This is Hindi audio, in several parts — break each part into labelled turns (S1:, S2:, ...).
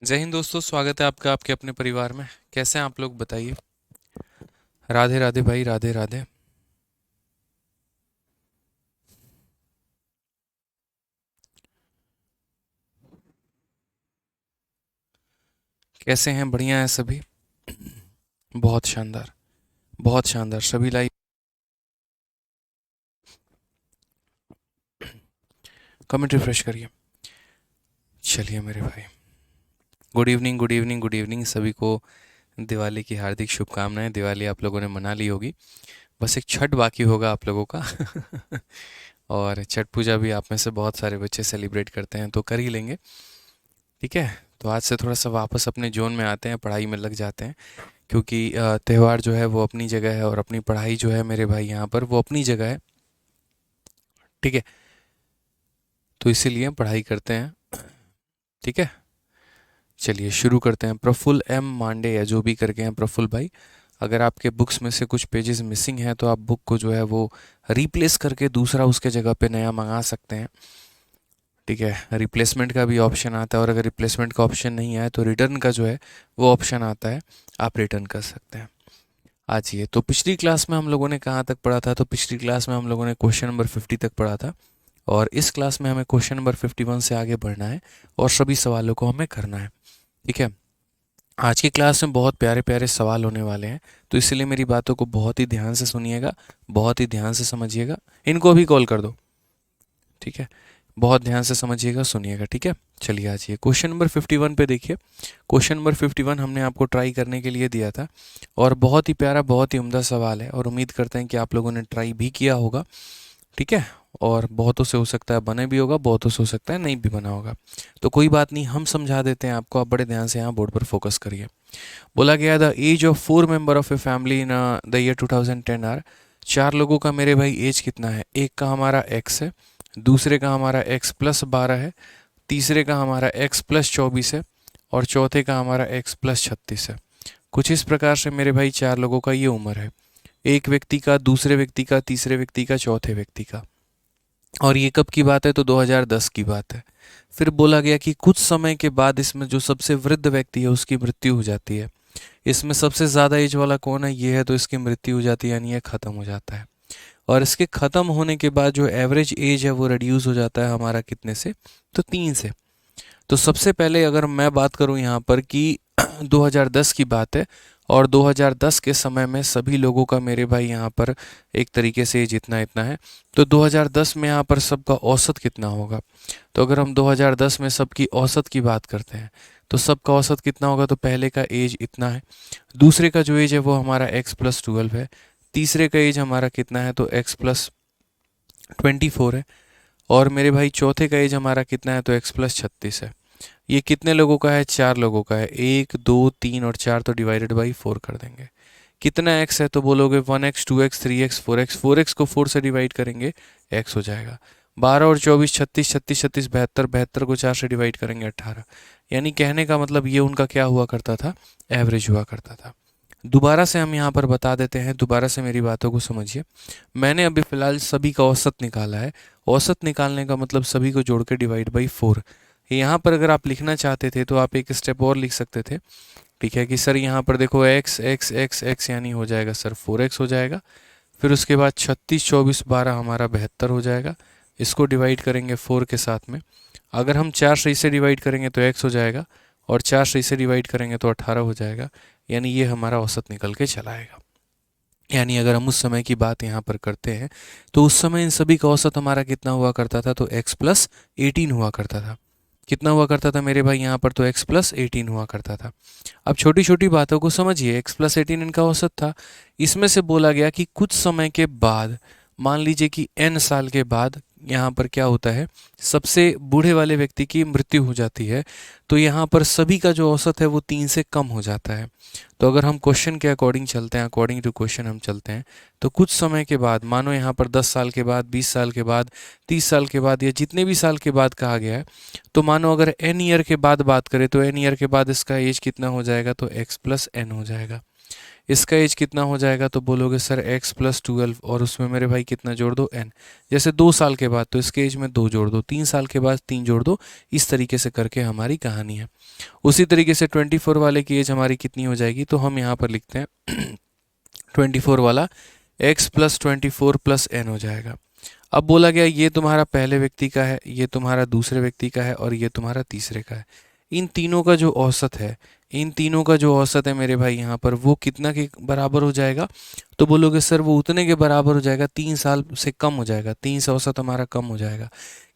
S1: जय हिंद दोस्तों, स्वागत है आपका आपके अपने परिवार में। कैसे हैं आप लोग, बताइए। राधे राधे भाई, राधे राधे। कैसे हैं? बढ़िया हैं सभी। बहुत शानदार, बहुत शानदार। सभी लाइव। कमेंट रिफ्रेश करिए। चलिए मेरे भाई, good evening, good evening, good evening सभी को। दिवाली की हार्दिक शुभकामनाएं। दिवाली आप लोगों ने मना ली होगी, बस एक छठ बाकी होगा आप लोगों का। और छठ पूजा भी आप में से बहुत सारे बच्चे सेलिब्रेट करते हैं, तो कर ही लेंगे। ठीक है, तो आज से थोड़ा सा वापस अपने जोन में आते हैं, पढ़ाई में लग जाते हैं। क्योंकि त्यौहार जो है वो अपनी जगह है, और अपनी पढ़ाई जो है मेरे भाई यहाँ पर वो अपनी जगह है। ठीक है, तो इसीलिए हम पढ़ाई करते हैं। ठीक है, चलिए शुरू करते हैं। प्रफुल्ल एम मांडे या जो भी करके हैं प्रफुल्ल भाई, अगर आपके बुक्स में से कुछ पेजेस मिसिंग हैं तो आप बुक को जो है वो रिप्लेस करके दूसरा उसके जगह पे नया मंगा सकते हैं। ठीक है, रिप्लेसमेंट का भी ऑप्शन आता है, और अगर रिप्लेसमेंट का ऑप्शन नहीं आए तो रिटर्न का जो है वो ऑप्शन आता है, आप रिटर्न कर सकते हैं। आज ये तो पिछली क्लास में हम लोगों ने कहाँ तक पढ़ा था? तो पिछली क्लास में हम लोगों ने क्वेश्चन नंबर 50 तक पढ़ा था, और इस क्लास में हमें क्वेश्चन नंबर 51 से आगे बढ़ना है, और सभी सवालों को हमें करना है। ठीक है, आज की क्लास में बहुत प्यारे प्यारे सवाल होने वाले हैं, तो इसलिए मेरी बातों को बहुत ही ध्यान से सुनिएगा, बहुत ही ध्यान से समझिएगा। इनको भी कॉल कर दो। ठीक है, बहुत ध्यान से समझिएगा, सुनिएगा। ठीक है, चलिए आज ये क्वेश्चन नंबर 51 पे देखिए। क्वेश्चन नंबर 51 हमने आपको ट्राई करने के लिए दिया था, और बहुत ही प्यारा, बहुत ही उम्दा सवाल है, और उम्मीद करते हैं कि आप लोगों ने ट्राई भी किया होगा। ठीक है, और बहुतों से हो सकता है बने भी होगा, बहुतों से हो सकता है नहीं भी बना होगा। तो कोई बात नहीं, हम समझा देते हैं आपको। आप बड़े ध्यान से यहाँ बोर्ड पर फोकस करिए। बोला गया, the age of 4 member of a family in the year 2010 are. चार लोगों का मेरे भाई एज कितना है? एक का हमारा एक्स है, दूसरे का हमारा एक्स प्लस 12 है, तीसरे का हमारा एक्स प्लस 24 है, और चौथे का हमारा एक्स प्लस 36 है। कुछ इस प्रकार से मेरे भाई चार लोगों का ये उम्र है। एक व्यक्ति का, दूसरे व्यक्ति का, तीसरे व्यक्ति का, चौथे व्यक्ति का। और ये कब की बात है? तो 2010 की बात है। फिर बोला गया कि कुछ समय के बाद इसमें जो सबसे वृद्ध व्यक्ति है उसकी मृत्यु हो जाती है। इसमें सबसे ज़्यादा एज वाला कौन है? ये है, तो इसकी मृत्यु हो जाती है, यानी ये ख़त्म हो जाता है। और इसके ख़त्म होने के बाद जो एवरेज एज है वो रिड्यूस हो जाता है हमारा कितने से? तो 3 से। तो सबसे पहले अगर मैं बात करूं यहाँ पर कि 2010 की बात है, और 2010 के समय में सभी लोगों का मेरे भाई यहाँ पर एक तरीके से एज इतना इतना है। तो 2010 में यहाँ पर सबका औसत कितना होगा? तो अगर हम 2010 में सबकी औसत की बात करते हैं, तो सबका औसत कितना होगा? तो पहले का एज इतना है, दूसरे का जो एज है वो हमारा एक्स प्लस 12 है, तीसरे का एज हमारा कितना है? तो एक्स प्लस 24 है, और मेरे भाई चौथे का एज हमारा कितना है? तो एक्स प्लस 36 है। ये कितने लोगों का है? चार लोगों का है। 1 2 3 और 4, तो डिवाइडेड बाई 4 कर देंगे। कितना एक्स है? तो बोलोगे 1x 2x 3x 4x। 4x को 4 से डिवाइड करेंगे, एक्स हो जाएगा। 12 और 24 36, 36 36 72, 72 को 4 से डिवाइड करेंगे 18। यानी कहने का मतलब ये उनका क्या हुआ करता था? एवरेज हुआ करता था। दोबारा से हम यहाँ पर बता देते हैं, दोबारा से मेरी बातों को समझिए। मैंने अभी फ़िलहाल सभी का औसत निकाला है। औसत निकालने का मतलब सभी को जोड़ के डिवाइड बाई 4। यहाँ पर अगर आप लिखना चाहते थे तो आप एक स्टेप और लिख सकते थे। ठीक है, कि सर यहाँ पर देखो एक्स एक्स एक्स एक्स, यानी हो जाएगा सर 4x हो जाएगा। फिर उसके बाद 36 24 12 हमारा 72 हो जाएगा। इसको डिवाइड करेंगे 4 के साथ में। अगर हम 4 से इसे डिवाइड करेंगे तो x हो जाएगा, और 4 से इसे डिवाइड करेंगे तो 18 हो जाएगा। यानी ये हमारा औसत निकल के चला आएगा। यानी अगर हम उस समय की बात यहाँ पर करते हैं, तो उस समय इन सभी का औसत हमारा कितना हुआ करता था? तो x प्लस 18 हुआ करता था। कितना हुआ करता था मेरे भाई यहाँ पर? तो x प्लस 18 हुआ करता था। अब छोटी छोटी बातों को समझिए। x प्लस 18 इनका औसत था। इसमें से बोला गया कि कुछ समय के बाद, मान लीजिए कि n साल के बाद, यहाँ पर क्या होता है? सबसे बूढ़े वाले व्यक्ति की मृत्यु हो जाती है। तो यहाँ पर सभी का जो औसत है वो 3 से कम हो जाता है। तो अगर हम क्वेश्चन के अकॉर्डिंग चलते हैं, अकॉर्डिंग टू क्वेश्चन हम चलते हैं, तो कुछ समय के बाद, मानो यहाँ पर 10 साल के बाद, 20 साल के बाद, 30 साल के बाद, या जितने भी साल के बाद कहा गया है, तो मानो अगर n ईयर के बाद बात करें, तो n ईयर के बाद इसका एज कितना हो जाएगा? तो x प्लस n हो जाएगा। इसका एज कितना हो जाएगा, तो बोलोगे सर x प्लस 12 और उसमें मेरे भाई कितना जोड़ दो n। जैसे 2 साल के बाद तो इसके एज में 2 जोड़ दो, 3 साल के बाद 3 जोड़ दो, इस तरीके से करके हमारी कहानी है। उसी तरीके से 24 वाले की एज हमारी कितनी हो जाएगी, तो हम यहाँ पर लिखते हैं 24 वाला x प्लस 24 प्लस n हो जाएगा। अब बोला गया ये तुम्हारा पहले व्यक्ति का है, ये तुम्हारा दूसरे व्यक्ति का है और ये तुम्हारा तीसरे का है। इन तीनों का जो औसत है, इन तीनों का जो औसत है मेरे भाई यहाँ पर, वो कितना के बराबर हो जाएगा, तो बोलोगे सर वो उतने के बराबर हो जाएगा, 3 साल से कम हो जाएगा, 3 से औसत हमारा कम हो जाएगा।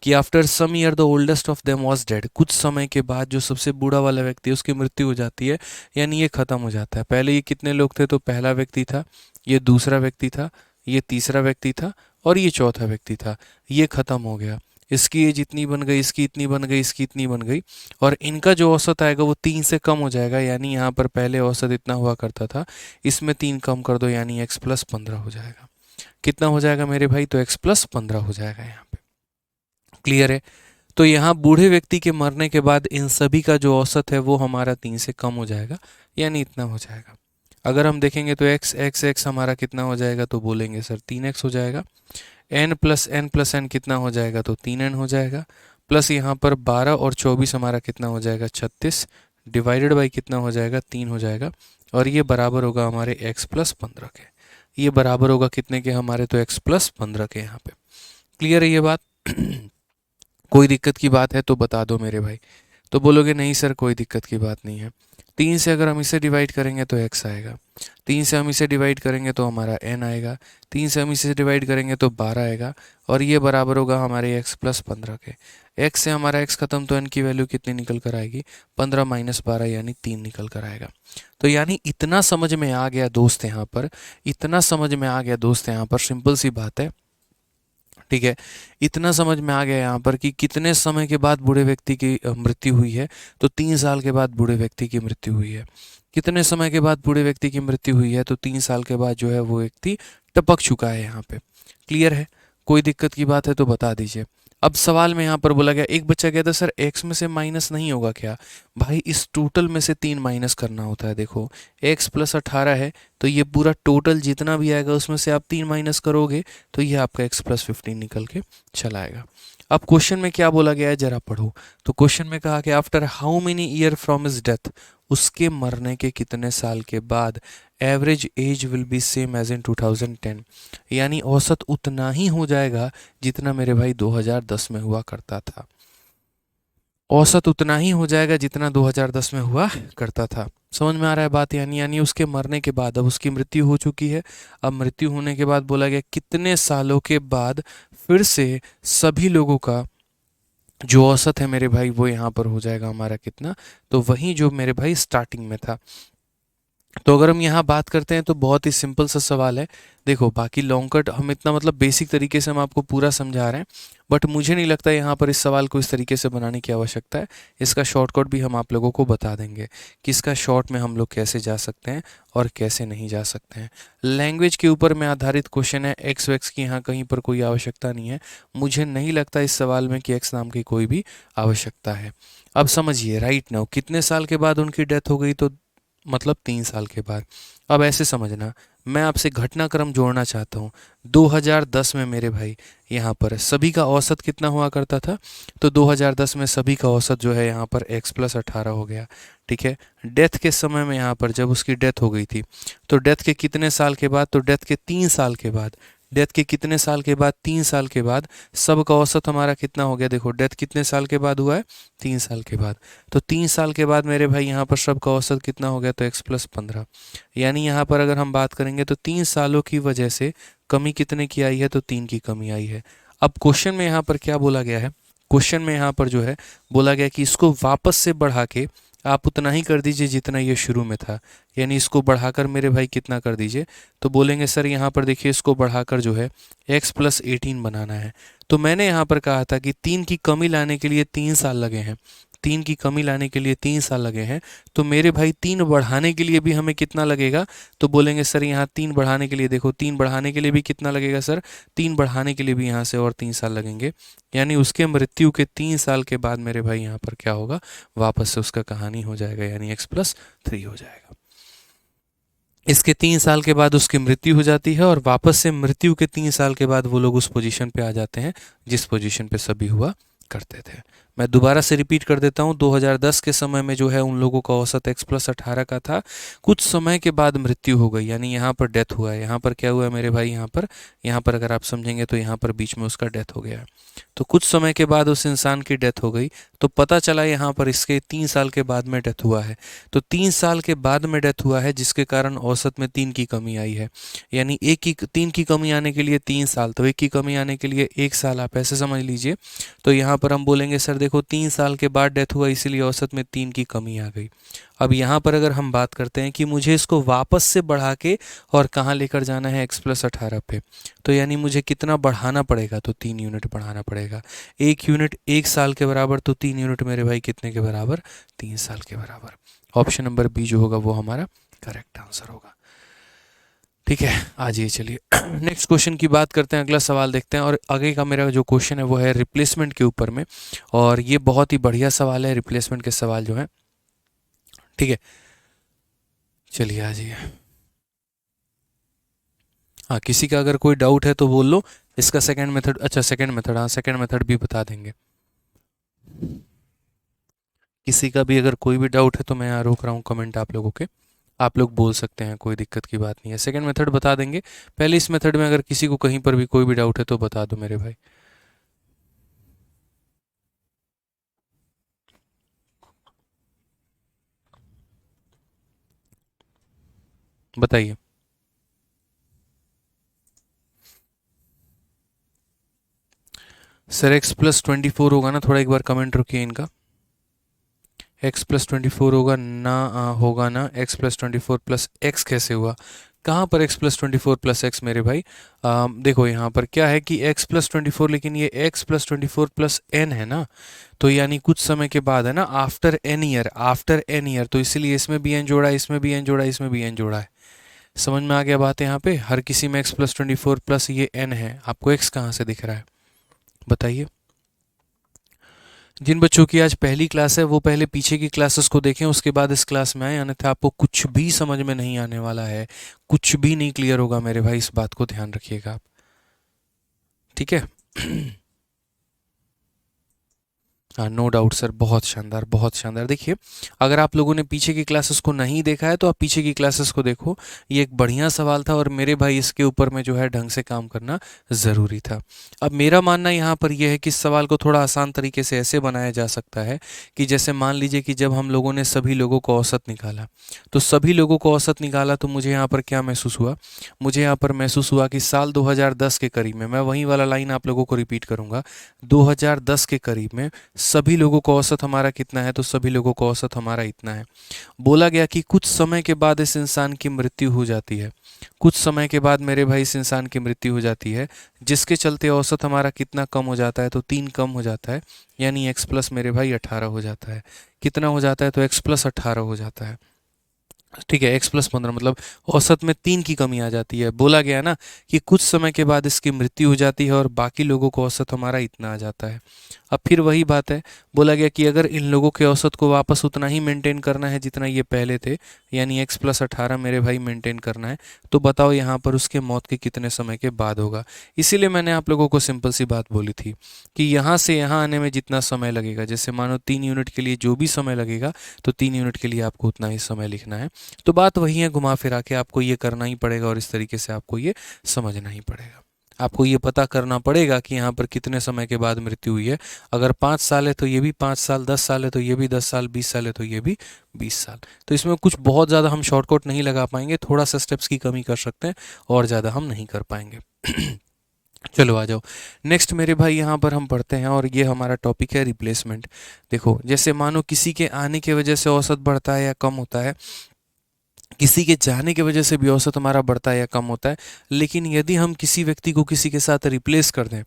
S1: कि after some year the oldest of them was dead, कुछ समय के बाद जो सबसे बूढ़ा वाला व्यक्ति है उसकी मृत्यु हो जाती है, यानी ये खत्म हो जाता है। पहले ये कितने लोग थे, तो पहला व्यक्ति था, ये दूसरा व्यक्ति था, ये तीसरा व्यक्ति था और ये चौथा व्यक्ति था। ये खत्म हो गया, इसकी एज इतनी बन गई, इसकी इतनी बन गई, इसकी इतनी बन गई, और इनका जो औसत आएगा वो 3 से कम हो जाएगा। यानी यहाँ पर पहले औसत इतना हुआ करता था, इसमें 3 कम कर दो, यानी x प्लस 15 हो जाएगा। कितना हो जाएगा मेरे भाई, तो x प्लस 15 हो जाएगा यहाँ पे। क्लियर है। तो यहाँ बूढ़े व्यक्ति के मरने के बाद इन सभी का जो औसत है वो हमारा 3 से कम हो जाएगा, यानी इतना हो जाएगा। अगर हम देखेंगे तो x हमारा कितना हो जाएगा, तो बोलेंगे सर 3x हो जाएगा। n प्लस n कितना हो जाएगा, तो 3n हो जाएगा। प्लस यहाँ पर 12 और 24 हमारा कितना हो जाएगा, 36, डिवाइडेड बाई कितना हो जाएगा, 3 हो जाएगा। और ये बराबर होगा हमारे x प्लस 15 के। ये बराबर होगा कितने के हमारे, तो x प्लस 15 के यहाँ पे। क्लियर है ये बात? कोई दिक्कत की बात है तो बता दो मेरे भाई। तो बोलोगे नहीं सर कोई दिक्कत की बात नहीं है। 3 से अगर हम इसे डिवाइड करेंगे तो x आएगा, 3 से हम इसे डिवाइड करेंगे तो हमारा n आएगा, 3 से हम इसे डिवाइड करेंगे तो 12 आएगा, और ये बराबर होगा हमारे x प्लस 15 के। x से हमारा x खत्म तो n की वैल्यू कितनी निकल कर आएगी, 15 माइनस 12 यानी 3 निकल कर आएगा। तो यानी इतना समझ में आ गया दोस्त यहाँ पर, इतना समझ में आ गया दोस्त यहाँ पर, सिंपल सी बात है, ठीक है। इतना समझ में आ गया यहाँ पर कि कितने समय के बाद बूढ़े व्यक्ति की मृत्यु हुई है, तो 3 साल के बाद बूढ़े व्यक्ति की मृत्यु हुई है। कितने समय के बाद बूढ़े व्यक्ति की मृत्यु हुई है, तो 3 साल के बाद जो है वो व्यक्ति टपक चुका है यहाँ पे। क्लियर है? कोई दिक्कत की बात है तो बता दीजिए। अब सवाल में यहाँ पर बोला गया, एक बच्चा कहता सर x में से माइनस नहीं होगा क्या? भाई इस टोटल में से 3 माइनस करना होता है। देखो x प्लस 18 है, तो ये पूरा टोटल जितना भी आएगा उसमें से आप 3 माइनस करोगे तो ये आपका x प्लस 15 निकल के चला आएगा। अब क्वेश्चन में क्या बोला गया है जरा पढ़ो। तो क्वेश्चन में कहा कि after how many year from his death, उसके मरने के कितने साल के बाद average age will be same age in 2010, यानी औसत उतना ही हो जाएगा जितना मेरे भाई 2010 में हुआ करता था। औसत उतना ही हो जाएगा जितना 2010 में हुआ करता था। समझ में आ रहा है बात? यानी उसके मरने के बाद, अब उसकी मृत्यु हो चुकी है, अब मृत्यु होने के बाद बोला गया कितने सालों के बाद फिर से सभी लोगों का जो औसत है मेरे भाई वो यहाँ पर हो जाएगा हमारा कितना, तो वही जो मेरे भाई स्टार्टिंग में था। तो अगर हम यहाँ बात करते हैं तो बहुत ही सिंपल सा सवाल है। देखो बाकी लॉन्ग कट हम इतना मतलब बेसिक तरीके से हम आपको पूरा समझा रहे हैं, बट मुझे नहीं लगता यहाँ पर इस सवाल को इस तरीके से बनाने की आवश्यकता है। इसका शॉर्टकट भी हम आप लोगों को बता देंगे कि इसका शॉर्ट में हम लोग कैसे जा सकते हैं और कैसे नहीं जा सकते हैं। लैंग्वेज के ऊपर में आधारित क्वेश्चन है, एक्स वैक्स की यहाँ कहीं पर कोई आवश्यकता नहीं है। मुझे नहीं लगता इस सवाल में कि एक्स नाम की कोई भी आवश्यकता है। अब समझिए राइट नाउ कितने साल के बाद उनकी डेथ हो गई, तो मतलब 3 साल के बाद। अब ऐसे समझना, मैं आपसे घटनाक्रम जोड़ना चाहता हूँ। 2010 में मेरे भाई यहाँ पर सभी का औसत कितना हुआ करता था, तो 2010 में सभी का औसत जो है यहाँ पर x प्लस 18 हो गया। ठीक है। डेथ के समय में यहाँ पर जब उसकी डेथ हो गई थी, तो डेथ के कितने साल के बाद, तो डेथ के 3 साल के बाद। डेथ के कितने साल के बाद, 3 साल के बाद सब का औसत हमारा कितना हो गया। देखो डेथ कितने साल के बाद हुआ है, 3 साल के बाद। तो 3 साल के बाद मेरे भाई यहाँ पर सब का औसत कितना हो गया, तो x प्लस 15। यानी यहाँ पर अगर हम बात करेंगे तो 3 सालों की वजह से कमी कितने की आई है, तो 3 की कमी आई है। अब क्वेश्चन में यहाँ पर क्या बोला गया है, क्वेश्चन में यहाँ पर जो है बोला गया कि इसको वापस से बढ़ा के आप उतना ही कर दीजिए जितना ये शुरू में था, यानी इसको बढ़ाकर मेरे भाई कितना कर दीजिए, तो बोलेंगे सर यहाँ पर देखिए इसको बढ़ाकर जो है x प्लस 18 बनाना है। तो मैंने यहाँ पर कहा था कि 3 की कमी लाने के लिए 3 साल लगे हैं, 3 की कमी लाने के लिए 3 साल लगे हैं, तो मेरे भाई 3 बढ़ाने के लिए भी हमें कितना लगेगा, तो बोलेंगे सर यहाँ 3 बढ़ाने के लिए, देखो 3 बढ़ाने के लिए भी कितना लगेगा सर, 3 बढ़ाने के लिए भी यहाँ से और 3 साल लगेंगे, यानी उसके मृत्यु के 3 साल के बाद मेरे भाई यहाँ पर क्या होगा, वापस से उसका कहानी हो जाएगा, यानी x प्लस 3 हो जाएगा। इसके 3 साल के बाद उसकी मृत्यु हो जाती है और वापस से मृत्यु के 3 साल के बाद वो लोग उस पोजीशन पे आ जाते हैं जिस पोजीशन पे सभी हुआ करते थे। मैं दोबारा से रिपीट कर देता हूँ, 2010 के समय में जो है उन लोगों का औसत x+18 का था। कुछ समय के बाद मृत्यु हो गई, यानी यहाँ पर डेथ हुआ है। यहाँ पर क्या हुआ है मेरे भाई, यहाँ पर अगर आप समझेंगे तो यहाँ पर बीच में उसका डेथ हो गया है। तो कुछ समय के बाद उस इंसान की डेथ हो गई, तो पता चला यहाँ पर इसके 3 साल के बाद में डेथ हुआ है। तो 3 साल के बाद में डेथ हुआ है जिसके कारण औसत में 3 की कमी आई है। यानी 3 की कमी आने के लिए 3 साल, तो 1 की कमी आने के लिए 1 साल, आप ऐसे समझ लीजिए। तो यहाँ पर हम बोलेंगे सर देखो 3 साल के बाद डेथ हुआ इसीलिए औसत में 3 की कमी आ गई। अब यहाँ पर अगर हम बात करते हैं कि मुझे इसको वापस से बढ़ा के और कहाँ लेकर जाना है, x+18 पे, तो यानी मुझे कितना बढ़ाना पड़ेगा, तो 3 यूनिट बढ़ाना पड़ेगा। 1 यूनिट 1 साल के बराबर, तो 3 यूनिट मेरे भाई कितने के बराबर, 3 साल के बराबर। ऑप्शन नंबर बी जो होगा वो हमारा करेक्ट आंसर होगा। ठीक है, आ जाइए चलिए नेक्स्ट क्वेश्चन की बात करते हैं, अगला सवाल देखते हैं। और आगे का मेरा जो क्वेश्चन है वो है रिप्लेसमेंट के ऊपर में, और ये बहुत ही बढ़िया सवाल है, रिप्लेसमेंट के सवाल जो है। ठीक है, चलिए आ जाइए। हाँ, किसी का अगर कोई डाउट है तो बोल लो। इसका सेकंड मेथड, अच्छा सेकंड मेथड, हाँ सेकंड मेथड भी बता देंगे। किसी का भी अगर कोई भी डाउट है तो मैं यहाँ रोक रहा हूँ कमेंट आप लोगों के, आप लोग बोल सकते हैं, कोई दिक्कत की बात नहीं है। सेकंड मेथड बता देंगे। पहले इस मेथड में अगर किसी को कहीं पर भी कोई भी डाउट है तो बता दो मेरे भाई। बताइए। सर x+24 होगा ना, थोड़ा एक बार कमेंट रुकिए इनका। x+24 होगा ना, होगा ना, x+24 + x कैसे हुआ, कहाँ पर x+24 + x मेरे भाई। देखो यहाँ पर क्या है कि x+24, लेकिन ये x+24 + n है ना, तो यानी कुछ समय के बाद है ना, after n year, after n year, तो इसीलिए इसमें भी n जोड़ा है, इसमें भी n जोड़ा है, इसमें भी n जोड़ा है। समझ में आ गया बात है यहाँ पे, हर किसी में x+24 प्लस ये n है। आपको x कहाँ से दिख रहा है बताइए। जिन बच्चों की आज पहली क्लास है वो पहले पीछे की क्लासेस को देखें, उसके बाद इस क्लास में आए, अन्यथा आपको कुछ भी समझ में नहीं आने वाला है, कुछ भी नहीं क्लियर होगा मेरे भाई, इस बात को ध्यान रखिएगा आप। ठीक है हाँ, नो डाउट सर, बहुत शानदार, बहुत शानदार। देखिए, अगर आप लोगों ने पीछे की क्लासेस को नहीं देखा है तो आप पीछे की क्लासेस को देखो। ये एक बढ़िया सवाल था और मेरे भाई इसके ऊपर में जो है ढंग से काम करना ज़रूरी था। अब मेरा मानना यहाँ पर यह है कि इस सवाल को थोड़ा आसान तरीके से ऐसे बनाया जा सकता है कि जैसे मान लीजिए कि जब हम लोगों ने सभी लोगों को औसत निकाला, तो सभी लोगों को औसत निकाला तो मुझे यहाँ पर क्या महसूस हुआ, मुझे यहाँ पर महसूस हुआ कि साल 2010 के करीब में, मैं वही वाला लाइन आप लोगों को रिपीट करूँगा, 2010 के करीब में सभी लोगों का औसत हमारा कितना है, तो सभी लोगों का औसत हमारा इतना है। बोला गया कि कुछ समय के बाद इस इंसान की मृत्यु हो जाती है, कुछ समय के बाद मेरे भाई इस इंसान की मृत्यु हो जाती है, जिसके चलते औसत हमारा कितना कम हो जाता है, तो 3 कम हो जाता है, यानी x प्लस मेरे भाई 18 हो जाता है। कितना हो जाता है, तो x+18 हो जाता है। ठीक है, x+15 मतलब औसत में 3 की कमी आ जाती है। बोला गया ना कि कुछ समय के बाद इसकी मृत्यु हो जाती है और बाकी लोगों को औसत हमारा इतना आ जाता है। अब फिर वही बात है, बोला गया कि अगर इन लोगों के औसत को वापस उतना ही मेंटेन करना है जितना ये पहले थे, यानी x+18 मेरे भाई मेंटेन करना है, तो बताओ यहाँ पर उसके मौत के कितने समय के बाद होगा। इसीलिए मैंने आप लोगों को सिंपल सी बात बोली थी कि यहाँ से यहाँ आने में जितना समय लगेगा, जैसे मानो 3 यूनिट के लिए जो भी समय लगेगा, तो 3 यूनिट के लिए आपको उतना ही समय लिखना है। तो बात वही है, घुमा फिरा के आपको ये करना ही पड़ेगा और इस तरीके से आपको ये समझना ही पड़ेगा। आपको ये पता करना पड़ेगा कि यहाँ पर कितने समय के बाद मृत्यु हुई है। अगर 5 साल है तो ये भी 5 साल, 10 साल है तो ये भी 10 साल, 20 साल है तो ये भी 20 साल। तो इसमें कुछ बहुत ज़्यादा हम शॉर्टकट नहीं लगा पाएंगे, थोड़ा सा स्टेप्स की कमी कर सकते हैं और ज़्यादा हम नहीं कर पाएंगे। चलो आ जाओ नेक्स्ट मेरे भाई, यहाँ पर हम पढ़ते हैं और ये हमारा टॉपिक है रिप्लेसमेंट। देखो, जैसे मानो किसी के आने की वजह से औसत बढ़ता है या कम होता है, किसी के जाने की वजह से भी औसत हमारा बढ़ता है या कम होता है, लेकिन यदि हम किसी व्यक्ति को किसी के साथ रिप्लेस कर दें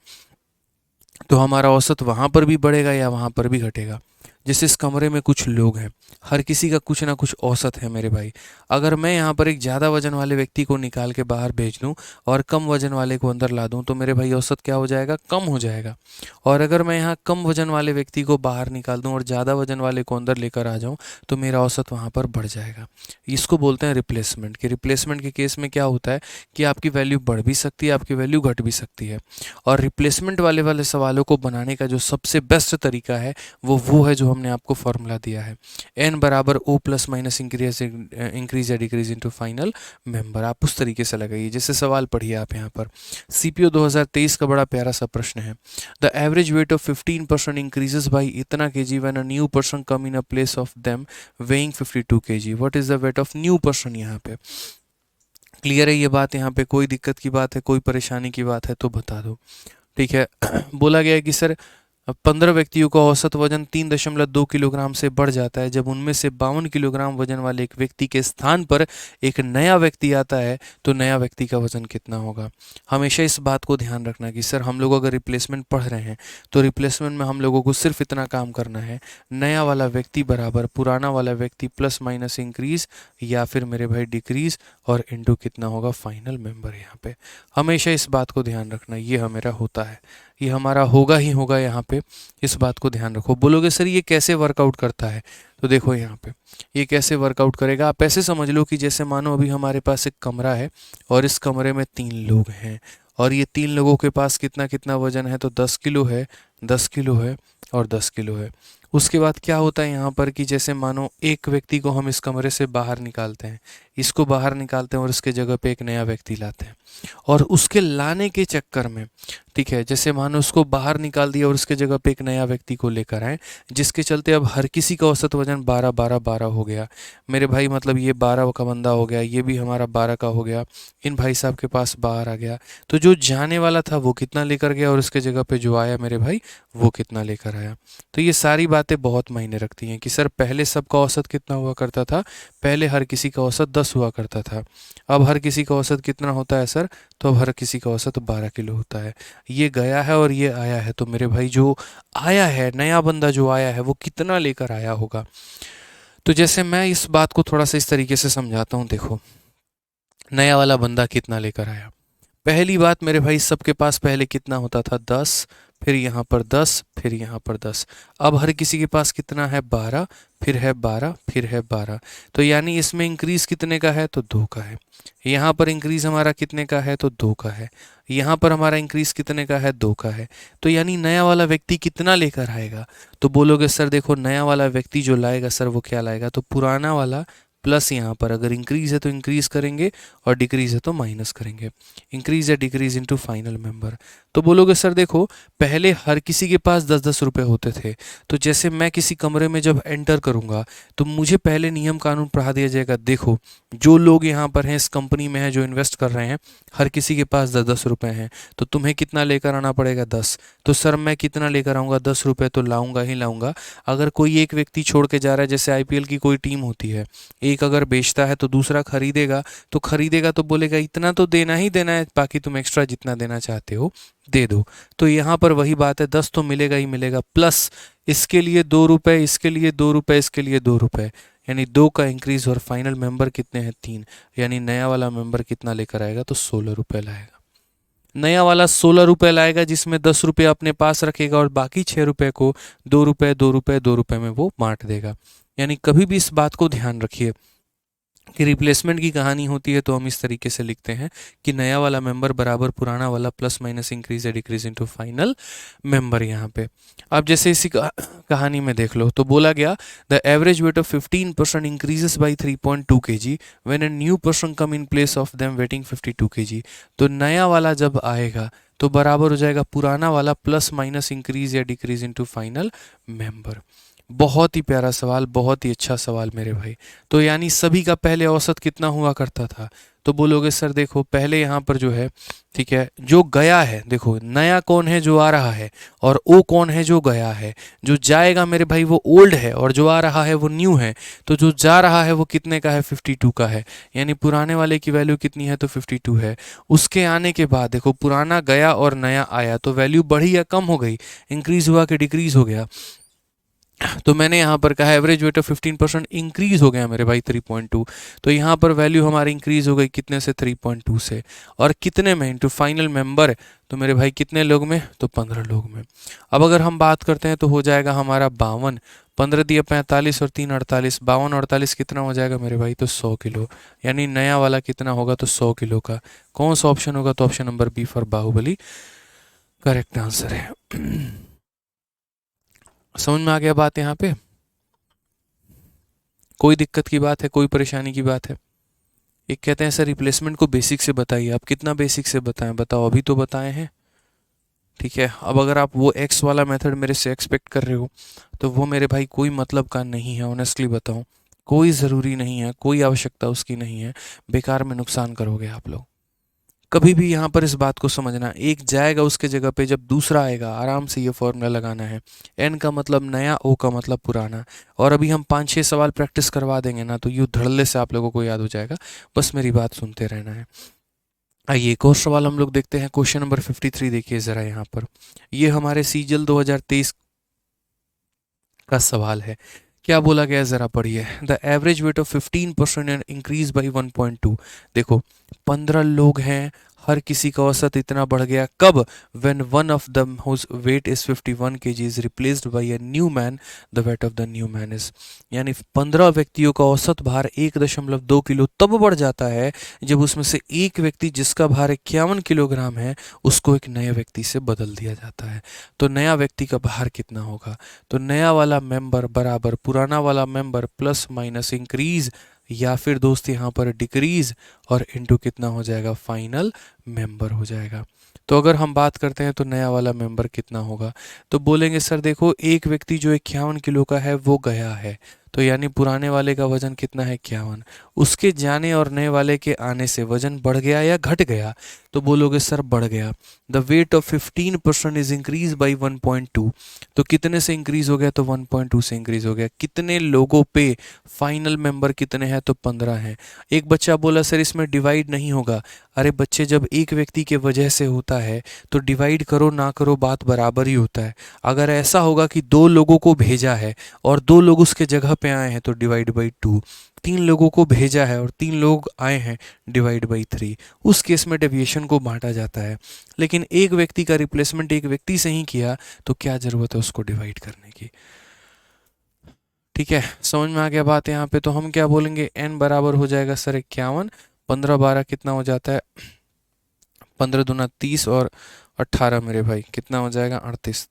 S1: तो हमारा औसत वहाँ पर भी बढ़ेगा या वहाँ पर भी घटेगा। जैसे इस कमरे में कुछ लोग हैं, हर किसी का कुछ ना कुछ औसत है मेरे भाई। अगर मैं यहाँ पर एक ज़्यादा वजन वाले व्यक्ति को निकाल के बाहर भेज दूँ और कम वजन वाले को अंदर ला दूँ तो मेरे भाई औसत क्या हो जाएगा, कम हो जाएगा। और अगर मैं यहाँ कम वजन वाले व्यक्ति को बाहर निकाल दूँ और ज़्यादा वजन वाले को अंदर लेकर आ जाऊँ तो मेरा औसत वहाँ पर बढ़ जाएगा। इसको बोलते हैं रिप्लेसमेंट। कि रिप्लेसमेंट के केस में क्या होता है कि आपकी वैल्यू बढ़ भी सकती है, आपकी वैल्यू घट भी सकती है। और रिप्लेसमेंट वाले वाले सवालों को बनाने का जो सबसे बेस्ट तरीका है वो है जो हमने आपको फॉर्मूला दिया है, n बराबर o प्लस माइनस इंक्रीज या डिक्रीज इनटू फाइनल मेंबर। आप उस तरीके से लगाइए। जैसे सवाल पढ़िए आप यहाँ पर, सीपीओ 2023 का बड़ा प्यारा सा प्रश्न है। The average weight of 15% increases by इतना kg when a new person come in a place of them weighing 52 kg। What is the weight of new person. यहाँ पे क्लियर है ये बात, यहाँ पे कोई दिक्कत की बात है, कोई परेशानी की बात है तो बता दो। ठीक है। बोला गया है कि सर 15 व्यक्तियों का औसत वजन 3.2 किलोग्राम से बढ़ जाता है जब उनमें से 52 किलोग्राम वजन वाले एक व्यक्ति के स्थान पर एक नया व्यक्ति आता है तो नया व्यक्ति का वजन कितना होगा। हमेशा इस बात को ध्यान रखना कि सर हम लोग अगर रिप्लेसमेंट पढ़ रहे हैं तो रिप्लेसमेंट में हम लोगों को सिर्फ इतना काम करना है, नया वाला व्यक्ति बराबर पुराना वाला व्यक्ति प्लस माइनस इंक्रीज या फिर मेरे भाई डिक्रीज और इंटू कितना होगा फाइनल मेंबर। यहाँ पे हमेशा इस बात को ध्यान रखना, ये हमारा होता है, ये हमारा होगा ही होगा। यहाँ पे इस बात को ध्यान रखो। बोलोगे सर ये कैसे वर्कआउट करता है, तो देखो यहाँ पे ये कैसे वर्कआउट करेगा। आप ऐसे समझ लो कि जैसे मानो अभी हमारे पास एक कमरा है और इस कमरे में 3 लोग हैं और ये 3 लोगों के पास कितना कितना वजन है, तो 10 किलो है, 10 किलो है और 10 किलो है। उसके बाद क्या होता है यहाँ पर कि जैसे मानो एक व्यक्ति को हम इस कमरे से बाहर निकालते हैं, इसको बाहर निकालते हैं और इसके जगह पे एक नया व्यक्ति लाते हैं और उसके लाने के चक्कर में, ठीक है, जैसे मानो उसको बाहर निकाल दिया और उसके जगह पे एक नया व्यक्ति को लेकर आए जिसके चलते अब हर किसी का औसत वजन 12 12 12 हो गया मेरे भाई। मतलब ये 12 का बंदा हो गया, ये भी हमारा 12 का हो गया, इन भाई साहब के पास बाहर आ गया। तो जो जाने वाला था वो कितना लेकर गया और उसके जगह पे जो आया मेरे भाई वो कितना लेकर आया। तो ये सारी बातें बहुत मायने रखती हैं कि सर पहले सबका औसत कितना हुआ करता था, पहले हर किसी का औसत 10 हुआ करता था, अब हर किसी का औसत कितना होता है सर, तो अब हर किसी का औसत 12 किलो होता है। ये गया है और ये आया है, तो मेरे भाई जो आया है, नया बंदा जो आया है वो कितना लेकर आया होगा। तो जैसे मैं इस बात को थोड़ा सा इस तरीके से समझाता हूँ, देखो नया वाला बंदा कितना लेकर आया। पहली बात मेरे भाई सबके पास पहले कितना होता था, 10, फिर यहाँ पर 10, फिर यहाँ पर 10। अब हर किसी के पास कितना है, 12, फिर है 12, फिर है 12। तो यानी इसमें इंक्रीज कितने का है, तो 2 का है। यहाँ पर इंक्रीज हमारा कितने का है, तो 2 का है। यहाँ पर हमारा इंक्रीज कितने का है, 2 का है। तो यानी नया वाला व्यक्ति कितना लेकर आएगा, तो बोलोगे सर देखो नया वाला व्यक्ति जो लाएगा सर वो क्या लाएगा, तो पुराना वाला प्लस यहाँ पर अगर इंक्रीज है तो इंक्रीज करेंगे और डिक्रीज है तो माइनस करेंगे। इंक्रीज या डिक्रीज इनटू फाइनल मेंबर। तो बोलोगे सर देखो पहले हर किसी के पास 10-10 रुपए होते थे, तो जैसे मैं किसी कमरे में जब एंटर करूंगा तो मुझे पहले नियम कानून पढ़ा दिया जाएगा। देखो जो लोग यहाँ पर हैं इस कंपनी में हैं जो इन्वेस्ट कर रहे हैं, हर किसी के पास 10-10 रुपए हैं, तो तुम्हें कितना लेकर आना पड़ेगा, 10। तो सर मैं कितना लेकर आऊँगा, 10 रुपये तो लाऊंगा ही लाऊंगा। अगर कोई एक व्यक्ति छोड़ के जा रहा है, जैसे आईपीएल की कोई टीम होती है, एक अगर बेचता है तो दूसरा खरीदेगा, तो बोलेगा इतना तो देना ही देना है, बाकी तुम एक्स्ट्रा जितना देना चाहते हो दे दो। तो यहाँ पर वही बात है, 10 तो मिलेगा ही मिलेगा, प्लस इसके लिए 2 रुपए, इसके लिए 2 रुपए, इसके लिए 2 रुपए, यानी 2 का इंक्रीज। और फाइनल मेंबर कितने हैं, 3। यानी नया वाला मेंबर कितना लेकर आएगा, तो 16 रुपए लाएगा। नया वाला 16 रुपए लाएगा जिसमें 10 रुपये अपने पास रखेगा और बाकी 6 रुपए को 2 रुपए 2 रुपए 2 रुपए में वो बांट देगा। यानी कभी भी इस बात को ध्यान रखिए कि रिप्लेसमेंट की कहानी होती है तो हम इस तरीके से लिखते हैं कि नया वाला मेंबर बराबर पुराना वाला प्लस माइनस इंक्रीज या डिक्रीज इनटू फाइनल मेंबर। यहाँ पे अब जैसे इसी कहानी में देख लो, तो बोला गया the average weight of 15% increases by 3.2 kg when a new person come in place of them waiting 52 kg। तो नया वाला जब आएगा तो बराबर हो जाएगा पुराना वाला प्लस माइनस इंक्रीज या डिक्रीज इनटू फाइनल मेंबर। बहुत ही प्यारा सवाल, बहुत ही अच्छा सवाल मेरे भाई। तो यानी सभी का पहले औसत कितना हुआ करता था, तो बोलोगे सर देखो पहले यहाँ पर जो है, ठीक है, जो गया है, देखो नया कौन है, जो आ रहा है, और ओ कौन है, जो गया है। जो जाएगा मेरे भाई वो ओल्ड है और जो आ रहा है वो न्यू है। तो जो जा रहा है वो कितने का है, 52 का है। यानी पुराने वाले की वैल्यू कितनी है, तो 52 है। उसके आने के बाद देखो पुराना गया और नया आया, तो वैल्यू बढ़ी या कम हो गई, इंक्रीज हुआ कि डिक्रीज हो गया, तो मैंने यहाँ पर कहा एवरेज वेट ऑफ 15% इंक्रीज हो गया मेरे भाई 3.2। तो यहाँ पर वैल्यू हमारी इंक्रीज हो गई कितने से 3.2 से, और कितने में इंटू फाइनल मेंबर, तो मेरे भाई कितने लोग में, तो 15 लोग में। अब अगर हम बात करते हैं तो हो जाएगा हमारा 52, 15 दिया 45 और 3 48, 52 48 कितना हो जाएगा मेरे भाई, तो 100 किलो। यानी नया वाला कितना होगा, तो 100 किलो का। कौन सा ऑप्शन होगा, तो option number B for Baahubali correct answer है। समझ में आ गया बात यहाँ पे? कोई दिक्कत की बात है, कोई परेशानी की बात है? एक कहते हैं सर रिप्लेसमेंट को बेसिक से बताइए। आप कितना बेसिक से बताएं, बताओ, अभी तो बताए हैं। ठीक है, अब अगर आप वो एक्स वाला मेथड मेरे से एक्सपेक्ट कर रहे हो तो वो मेरे भाई कोई मतलब का नहीं है, ऑनेस्टली बताऊं। कोई ज़रूरी नहीं है, कोई आवश्यकता उसकी नहीं है, बेकार में नुकसान करोगे आप लोग। कभी भी यहाँ पर इस बात को समझना, एक जाएगा उसके जगह पे जब दूसरा आएगा, आराम से ये फॉर्मूला लगाना है। एन का मतलब नया, ओ का मतलब पुराना। और अभी हम 5-6 सवाल प्रैक्टिस करवा देंगे ना, तो यूँ धड़ल्ले से आप लोगों को याद हो जाएगा। बस मेरी बात सुनते रहना है। आइए एक और सवाल हम लोग देखते हैं। क्वेश्चन नंबर 53 देखिए ज़रा यहाँ पर। ये हमारे सीजल 2023 का सवाल है। क्या बोला गया है ज़रा पढ़िए। The average weight of 15% and increase by 1.2। देखो 15 लोग हैं, हर किसी का औसत इतना बढ़ गया। कब? When one of them whose weight is 51 kg is replaced by a new man, the weight of the new man is। यानी 15 व्यक्तियों का औसत भार 1.2 किलो तब बढ़ जाता है जब उसमें से एक व्यक्ति जिसका भार 51 किलोग्राम है उसको एक नए व्यक्ति से बदल दिया जाता है। तो नया व्यक्ति का भार कितना होगा? तो नया वाला मेंबर बराबर पुराना वाला मेंबर प्लस माइनस इंक्रीज, या फिर दोस्त यहाँ पर डिक्रीज, और इनटू कितना हो जाएगा, फाइनल मेंबर हो जाएगा। तो अगर हम बात करते हैं तो नया वाला मेंबर कितना होगा, तो बोलेंगे सर देखो एक व्यक्ति जो 51 किलो का है वो गया है, तो यानी पुराने वाले का वजन कितना है, 51। उसके जाने और नए वाले के आने से वजन बढ़ गया या घट गया, तो बोलोगे सर बढ़ गया। The weight of 15% is increase by 1.2। तो कितने से इंक्रीज हो गया, तो 1.2 से इंक्रीज हो गया। कितने लोगों पे? फाइनल मेंबर कितने हैं, तो 15 हैं। एक बच्चा बोला सर इसमें डिवाइड नहीं होगा। अरे बच्चे जब एक व्यक्ति के वजह से होता है तो डिवाइड करो ना करो बात बराबर ही होता है। अगर ऐसा होगा कि 2 लोगों को भेजा है और 2 लोग उसके जगह पे आए हैं तो डिवाइड बाई 2। 3 लोगों को भेजा है और 3 लोग आए हैं, डिवाइड बाई 3। उस केस में डेविएशन को बांटा जाता है। लेकिन एक व्यक्ति का रिप्लेसमेंट एक व्यक्ति से ही किया तो क्या ज़रूरत है उसको डिवाइड करने की। ठीक है, समझ में आ गया बात यहाँ पे। तो हम क्या बोलेंगे, n बराबर हो जाएगा सर 51। 15 12 कितना हो जाता है, 15 दूना 30 और 18 मेरे भाई कितना हो जाएगा, 38।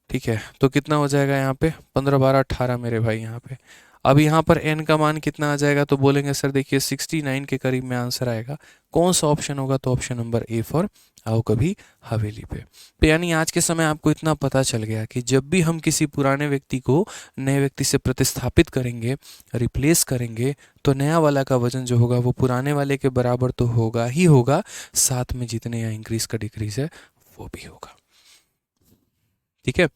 S1: ठीक है, तो कितना हो जाएगा यहाँ पे, 15 12 18 मेरे भाई यहाँ पे। अब यहाँ पर n का मान कितना आ जाएगा, तो बोलेंगे सर देखिए 69 के करीब में आंसर आएगा। कौन सा ऑप्शन होगा, तो ऑप्शन नंबर ए फॉर आओ कभी हवेली पे। तो यानी आज के समय आपको इतना पता चल गया कि जब भी हम किसी पुराने व्यक्ति को नए व्यक्ति से प्रतिस्थापित करेंगे, रिप्लेस करेंगे, तो नया वाला का वजन जो होगा वो पुराने वाले के बराबर तो होगा ही होगा, साथ में जितने यहाँ इंक्रीज का डिक्रीज है वो भी होगा। ठीक है,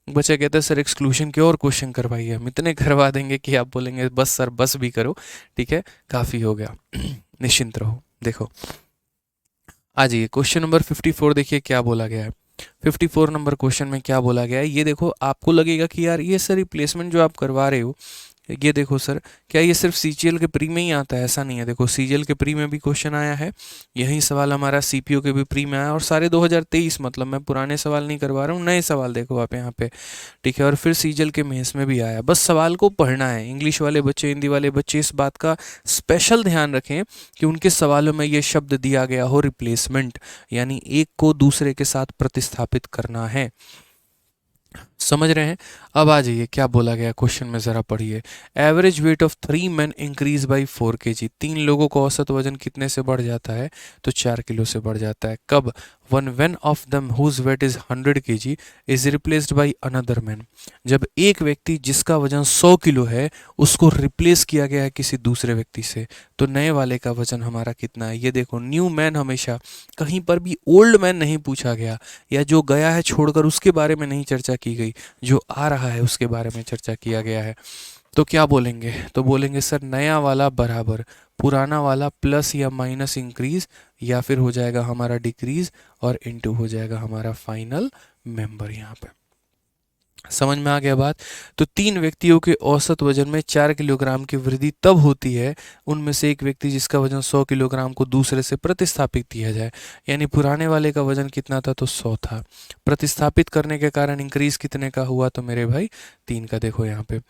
S1: बच्चा कहता है सर एक्सक्लूशन के और क्वेश्चन करवाइए। हम इतने करवा देंगे कि आप बोलेंगे बस सर बस भी करो। ठीक है, काफ़ी हो गया। निश्चिंत रहो। देखो आ जाइए क्वेश्चन नंबर 54 देखिए क्या बोला गया है। 54 नंबर क्वेश्चन में क्या बोला गया है, ये देखो। आपको लगेगा कि यार ये सर रिप्लेसमेंट जो आप करवा रहे हो, ये देखो सर क्या ये सिर्फ सीजीएल के प्री में ही आता है? ऐसा नहीं है। देखो सीजीएल के प्री में भी क्वेश्चन आया है, यही सवाल हमारा सीपीओ के भी प्री में आया, और सारे 2023, मतलब मैं पुराने सवाल नहीं करवा रहा हूँ, नए सवाल देखो आप यहाँ पे। ठीक है, और फिर सीजीएल के मेंस में भी आया। बस सवाल को पढ़ना है। इंग्लिश वाले बच्चे, हिंदी वाले बच्चे इस बात का स्पेशल ध्यान रखें कि उनके सवालों में ये शब्द दिया गया हो रिप्लेसमेंट, यानी एक को दूसरे के साथ प्रतिस्थापित करना है। समझ रहे हैं? अब आ जाइए क्या बोला गया क्वेश्चन में, ज़रा पढ़िए। Average weight of 3 men increase by 4 kg। 3 लोगों का औसत वजन कितने से बढ़ जाता है, तो 4 किलो से बढ़ जाता है। कब? One of them whose weight is 100 kg is replaced by another man। जब एक व्यक्ति जिसका वजन 100 किलो है उसको रिप्लेस किया गया है किसी दूसरे व्यक्ति से, तो नए वाले का वजन हमारा कितना है। ये देखो न्यू मैन, हमेशा कहीं पर भी ओल्ड मैन नहीं पूछा गया, या जो गया है छोड़कर उसके बारे में नहीं चर्चा की गई, जो आ रहा है उसके बारे में चर्चा किया गया है। तो क्या बोलेंगे, तो बोलेंगे सर नया वाला बराबर पुराना वाला प्लस या माइनस इंक्रीज, या फिर हो जाएगा हमारा डिक्रीज, और इनटू हो जाएगा हमारा फाइनल मेंबर यहाँ पे। समझ में आ गया बात। तो 3 व्यक्तियों के औसत वजन में 4 किलोग्राम की वृद्धि तब होती है उनमें से एक व्यक्ति जिसका वजन 100 किलोग्राम को दूसरे से प्रतिस्थापित किया जाए। यानी पुराने वाले का वजन कितना था, तो 100 था। प्रतिस्थापित करने के कारण इंक्रीज कितने का हुआ, तो मेरे भाई 3 का। देखो यहाँ पे,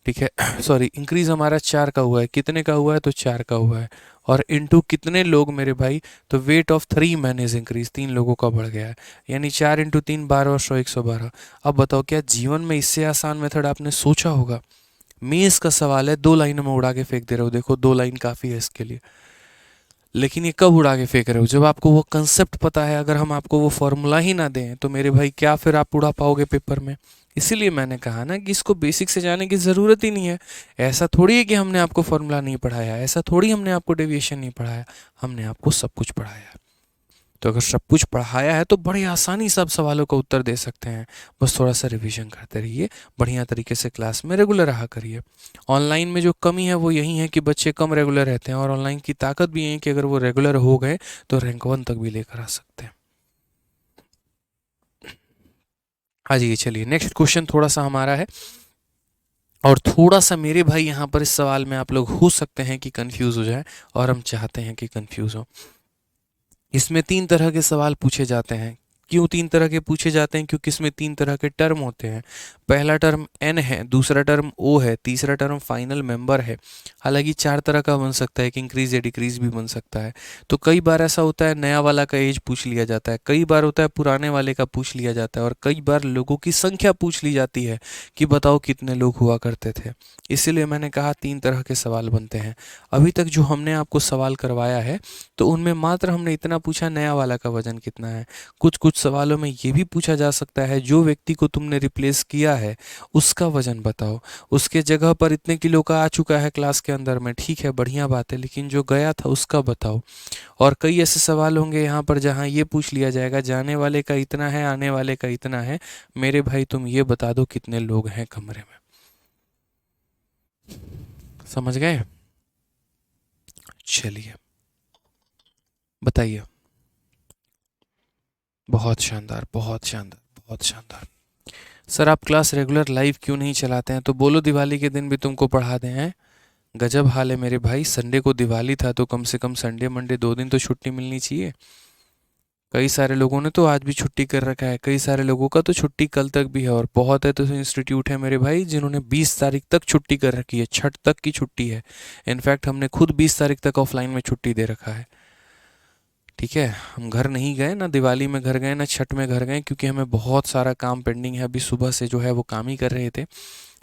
S1: ठीक है, सॉरी, इंक्रीज हमारा 4 का हुआ है। कितने का हुआ है, तो 4 का हुआ है। और इनटू कितने लोग मेरे भाई, तो weight of 3 man is increase, 3 लोगों का बढ़ गया है। यानी 4 इंटू 3 12 और 100 112। अब बताओ, क्या जीवन में इससे आसान मेथड आपने सोचा होगा? मेंस का सवाल है, 2 लाइनों में उड़ा के फेंक दे रहे हो। देखो 2 लाइन काफ़ी है इसके लिए, लेकिन ये कब उड़ा के फेंक रहे हो, जब आपको वो कंसेप्ट पता है। अगर हम आपको वो फॉर्मूला ही ना दें तो मेरे भाई क्या फिर आप उड़ा पाओगे पेपर में? इसीलिए मैंने कहा ना कि इसको बेसिक से जाने की ज़रूरत ही नहीं है। ऐसा थोड़ी है कि हमने आपको फॉर्मूला नहीं पढ़ाया, ऐसा थोड़ी हमने आपको डेविएशन नहीं पढ़ाया, हमने आपको सब कुछ पढ़ाया है। तो अगर सब कुछ पढ़ाया है तो बड़ी आसानी से आप सवालों का उत्तर दे सकते हैं। बस थोड़ा सा रिवीजन करते रहिए, बढ़िया तरीके से क्लास में रेगुलर रहा करिए। ऑनलाइन में जो कमी है वो यही है कि बच्चे कम रेगुलर रहते हैं, और ऑनलाइन की ताकत भी यही है कि अगर वो रेगुलर हो गए तो रैंक 1 तक भी लेकर आ सकते हैं। हाँ जी, चलिए नेक्स्ट क्वेश्चन थोड़ा सा हमारा है, और थोड़ा सा मेरे भाई यहाँ पर इस सवाल में आप लोग हो सकते हैं कि कंफ्यूज हो जाए, और हम चाहते हैं कि कंफ्यूज हो। इसमें 3 तरह के सवाल पूछे जाते हैं। क्यों 3 तरह के पूछे जाते हैं? क्योंकि इसमें 3 तरह के टर्म होते हैं। पहला टर्म एन है, दूसरा टर्म ओ है, तीसरा टर्म फाइनल मेंबर है। हालांकि 4 तरह का बन सकता है, कि इंक्रीज या डिक्रीज भी बन सकता है। तो कई बार ऐसा होता है नया वाला का एज पूछ लिया जाता है, कई बार होता है पुराने वाले का पूछ लिया जाता है, और कई बार लोगों की संख्या पूछ ली जाती है कि बताओ कितने लोग हुआ करते थे। इसीलिए मैंने कहा 3 तरह के सवाल बनते हैं। अभी तक जो हमने आपको सवाल करवाया है, तो उनमें मात्र हमने इतना पूछा नया वाला का वजन कितना है। कुछ कुछ सवालों में ये भी पूछा जा सकता है जो व्यक्ति को तुमने रिप्लेस किया है उसका वजन बताओ, उसके जगह पर इतने किलो का आ चुका है क्लास के अंदर में, ठीक है बढ़िया बात है, लेकिन जो गया था उसका बताओ। और कई ऐसे सवाल होंगे यहाँ पर जहाँ ये पूछ लिया जाएगा जाने वाले का इतना है, आने वाले का इतना है, मेरे भाई तुम ये बता दो कितने लोग हैं कमरे में। समझ गए? चलिए बताइए। बहुत शानदार, बहुत शानदार, बहुत शानदार। सर आप क्लास रेगुलर लाइव क्यों नहीं चलाते हैं? तो बोलो दिवाली के दिन भी तुमको पढ़ा दें। हैं गजब हाल है मेरे भाई, संडे को दिवाली था तो कम से कम संडे मंडे 2 दिन तो छुट्टी मिलनी चाहिए। कई सारे लोगों ने तो आज भी छुट्टी कर रखा है, कई सारे लोगों का तो छुट्टी कल तक भी है, और बहुत है तो इंस्टीट्यूट है मेरे भाई जिन्होंने 20 तारीख तक छुट्टी कर रखी है, छठ तक की छुट्टी है। इनफैक्ट हमने खुद 20 तारीख तक ऑफलाइन में छुट्टी दे रखा है। ठीक है, हम घर नहीं गए ना, दिवाली में घर गए ना छठ में घर गए, क्योंकि हमें बहुत सारा काम पेंडिंग है। अभी सुबह से जो है वो काम ही कर रहे थे,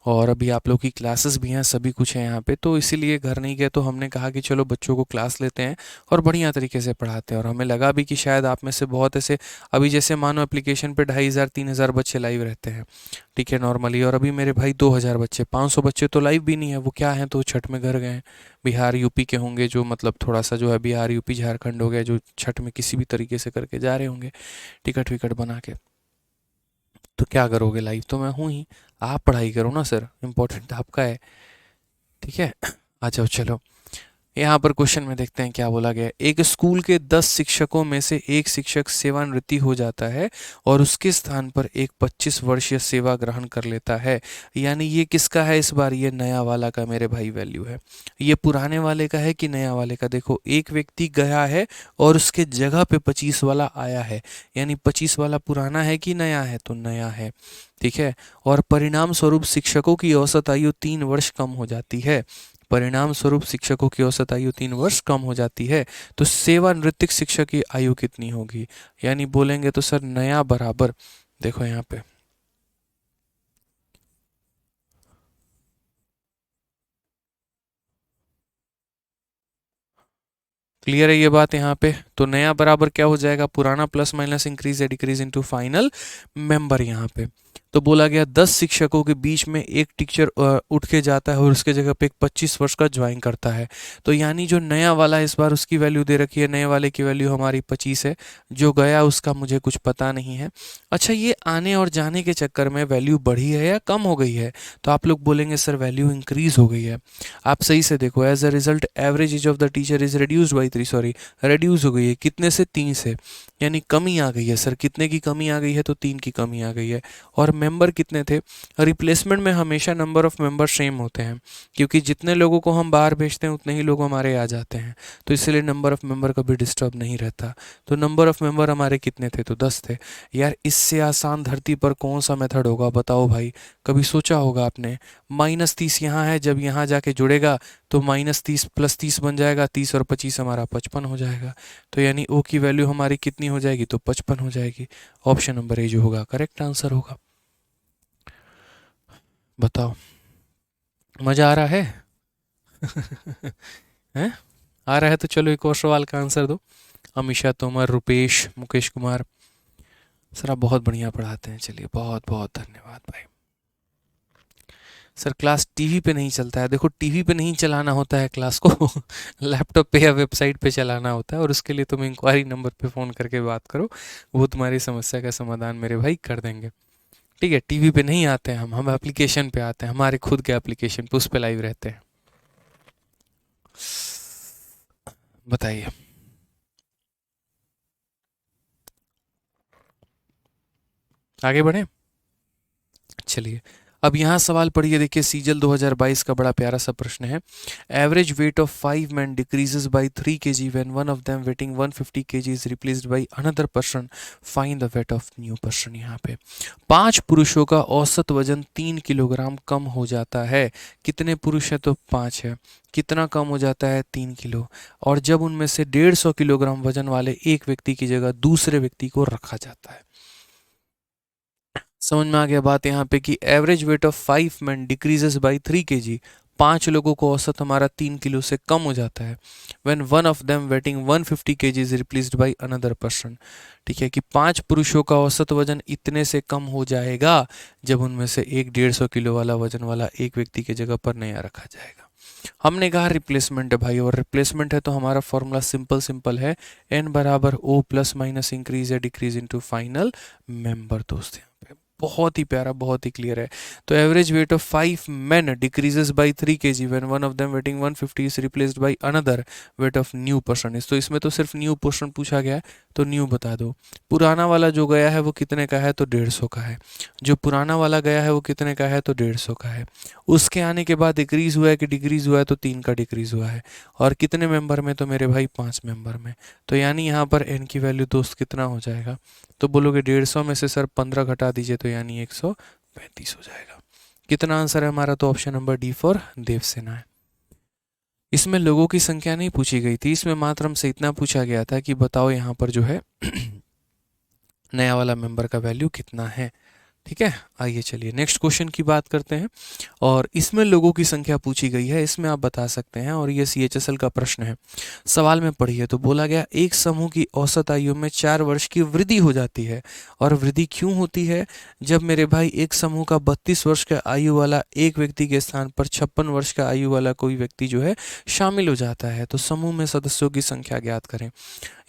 S1: और अभी आप लोग की क्लासेस भी हैं, सभी कुछ है यहाँ पे, तो इसीलिए घर नहीं गए। तो हमने कहा कि चलो बच्चों को क्लास लेते हैं और बढ़िया तरीके से पढ़ाते हैं। और हमें लगा भी कि शायद आप में से बहुत ऐसे, अभी जैसे मानो एप्लीकेशन पे 2500 3000 बच्चे लाइव रहते हैं, ठीक है नॉर्मली, और अभी मेरे भाई 2000 बच्चे, 500 बच्चे तो लाइव भी नहीं है, वो क्या है तो छठ में घर गए हैं। बिहार यूपी के होंगे जो, मतलब थोड़ा सा जो है बिहार यूपी झारखंड हो गया, जो छठ में किसी भी तरीके से करके जा रहे होंगे टिकट विकट बना के। तो क्या करोगे, लाइव तो मैं हूँ ही, आप पढ़ाई करो ना सर, इम्पोर्टेंट आपका है। ठीक है, आ जाओ चलो। यहाँ पर क्वेश्चन में देखते हैं क्या बोला गया है। एक स्कूल के 10 शिक्षकों में से एक शिक्षक सेवानिवृत्ति हो जाता है और उसके स्थान पर एक 25 वर्षीय सेवा ग्रहण कर लेता है। यानी ये किसका है इस बार, ये नया वाला का मेरे भाई वैल्यू है। ये पुराने वाले का है कि नया वाले का? देखो एक व्यक्ति गया है और उसके जगह पे 25 वाला आया है, यानी 25 वाला पुराना है कि नया है, तो नया है। ठीक है, और परिणाम स्वरूप शिक्षकों की औसत आयु 3 वर्ष कम हो जाती है। परिणाम स्वरूप शिक्षकों की औसत आयु 3 वर्ष कम हो जाती है। तो सेवानिवृत्त शिक्षक की आयु कितनी होगी? यानी बोलेंगे तो सर नया बराबर, देखो यहाँ पे क्लियर है ये बात यहाँ पे। तो नया बराबर क्या हो जाएगा, पुराना प्लस माइनस इंक्रीज या डिक्रीज इनटू फाइनल मेंबर। यहाँ पे तो बोला गया 10 शिक्षकों के बीच में एक टीचर उठ के जाता है और उसके जगह पे एक 25 वर्ष का ज्वाइन करता है। तो यानी जो नया वाला इस बार उसकी वैल्यू दे रखी है, नए वाले की वैल्यू हमारी 25 है, जो गया उसका मुझे कुछ पता नहीं है। अच्छा, ये आने और जाने के चक्कर में वैल्यू बढ़ी है या कम हो गई है? तो आप लोग बोलेंगे सर वैल्यू इंक्रीज हो गई है। आप सही से देखो, as a result average age of the teacher is reduced by 3, sorry reduce हो गई है, कितने से 3 से, यानी कमी आ गई है। सर कितने की कमी आ गई है? तो 3 की कमी आ गई है। और और मेंबर कितने थे। रिप्लेसमेंट में हमेशा नंबर ऑफ मेंबर सेम होते हैं, क्योंकि जितने लोगों को हम बाहर भेजते हैं उतने ही लोग हमारे आ जाते हैं, तो इसलिए नंबर ऑफ मेंबर कभी डिस्टर्ब नहीं रहता। तो नंबर ऑफ मेंबर हमारे कितने थे, तो 10 थे। यार इससे आसान धरती पर कौन सा मेथड होगा बताओ भाई, कभी सोचा होगा आपने। -30 यहाँ है, जब यहाँ जाके जुड़ेगा तो -30 + 30 बन जाएगा, 30 और 25 हमारा 55 हो जाएगा। तो यानी ओ की वैल्यू हमारी कितनी हो जाएगी, तो 55 हो जाएगी। ऑप्शन नंबर ए जो होगा करेक्ट आंसर होगा। बताओ, मज़ा आ रहा है? हैं? आ रहा है तो चलो एक और सवाल का आंसर दो। अमीषा तोमर, रुपेश, मुकेश कुमार, सर आप बहुत बढ़िया पढ़ाते हैं, चलिए बहुत बहुत धन्यवाद भाई। सर क्लास टीवी पे नहीं चलता है, देखो टीवी पे नहीं चलाना होता है क्लास को लैपटॉप पे या वेबसाइट पे चलाना होता है, और उसके लिए तुम इंक्वायरी नंबर पे फ़ोन करके बात करो, वो तुम्हारी समस्या का समाधान मेरे भाई कर देंगे। ठीक है, टीवी पे नहीं आते हैं हम एप्लीकेशन पे आते हैं, हमारे खुद के एप्लीकेशन पे, उस पे लाइव रहते हैं। बताइए। आगे बढ़े, चलिए अब यहाँ सवाल पढ़िए, देखिए सीजल 2022 का बड़ा प्यारा सा प्रश्न है। Average weight of 5 men decreases by 3 kg when one of them waiting 150 kg is replaced by another person, find the weight of new person. यहाँ पे 5 पुरुषों का औसत वजन 3 किलोग्राम कम हो जाता है। कितने पुरुष हैं, तो 5 है। कितना कम हो जाता है, 3 किलो। और जब उनमें से 150 किलोग्राम वजन वाले एक व्यक्ति की जगह दूसरे व्यक्ति को रखा जाता है। समझ में आ गया बात यहाँ पे कि average weight of 5 men decreases by 3 kg, 5 लोगों को औसत हमारा 3 किलो से कम हो जाता है। When one of them waiting 150 kg is replaced by another person. ठीक है कि 5 पुरुषों का औसत वजन इतने से कम हो जाएगा जब उनमें से एक 150 किलो वाला वजन वाला एक व्यक्ति की जगह पर नया रखा जाएगा। हमने कहा रिप्लेसमेंट है भाई, और रिप्लेसमेंट है तो हमारा फॉर्मूला सिंपल सिंपल है, n बराबर O प्लस माइनस इंक्रीज या डिक्रीज इनटू फाइनल मेंबर। दोस्त यहाँ पे बहुत ही प्यारा, बहुत ही क्लियर है। तो average weight of 5 men decreases by 3 kg when one of them waiting 150 is replaced by another weight of new person. इस तो इसमें तो सिर्फ न्यू पर्सन पूछा गया है, तो न्यू बता दो। पुराना वाला जो गया है वो कितने का है, तो 150 का है। जो पुराना वाला गया है वो कितने का है, तो 150 का है। उसके आने के बाद डिक्रीज हुआ है कि डिक्रीज हुआ है, तो 3 का डिक्रीज हुआ है। और कितने मेंबर में, तो मेरे भाई 5 मेंबर में। तो यानी यहाँ पर n की वैल्यू दोस्त कितना हो जाएगा, तो बोलोगे 150 में से सर 15 घटा दीजिए, तो यानी 135 हो जाएगा। कितना आंसर है हमारा, तो option number D for Devsena है। इसमें लोगों की संख्या नहीं पूछी गई थी, इसमें मात्र हमसे इतना पूछा गया था कि बताओ यहाँ पर जो है नया वाला मेंबर का वैल्यू कितना है। ठीक है, आइए चलिए नेक्स्ट क्वेश्चन की बात करते हैं। और इसमें लोगों की संख्या पूछी गई है, इसमें आप बता सकते हैं, और ये CHSL का प्रश्न है। सवाल में पढ़िए, तो बोला गया एक समूह की औसत आयु में 4 वर्ष की वृद्धि हो जाती है। और वृद्धि क्यों होती है, जब मेरे भाई एक समूह का 32 वर्ष का आयु वाला एक व्यक्ति के स्थान पर 56 वर्ष का आयु वाला कोई व्यक्ति जो है शामिल हो जाता है। तो समूह में सदस्यों की संख्या ज्ञात करें।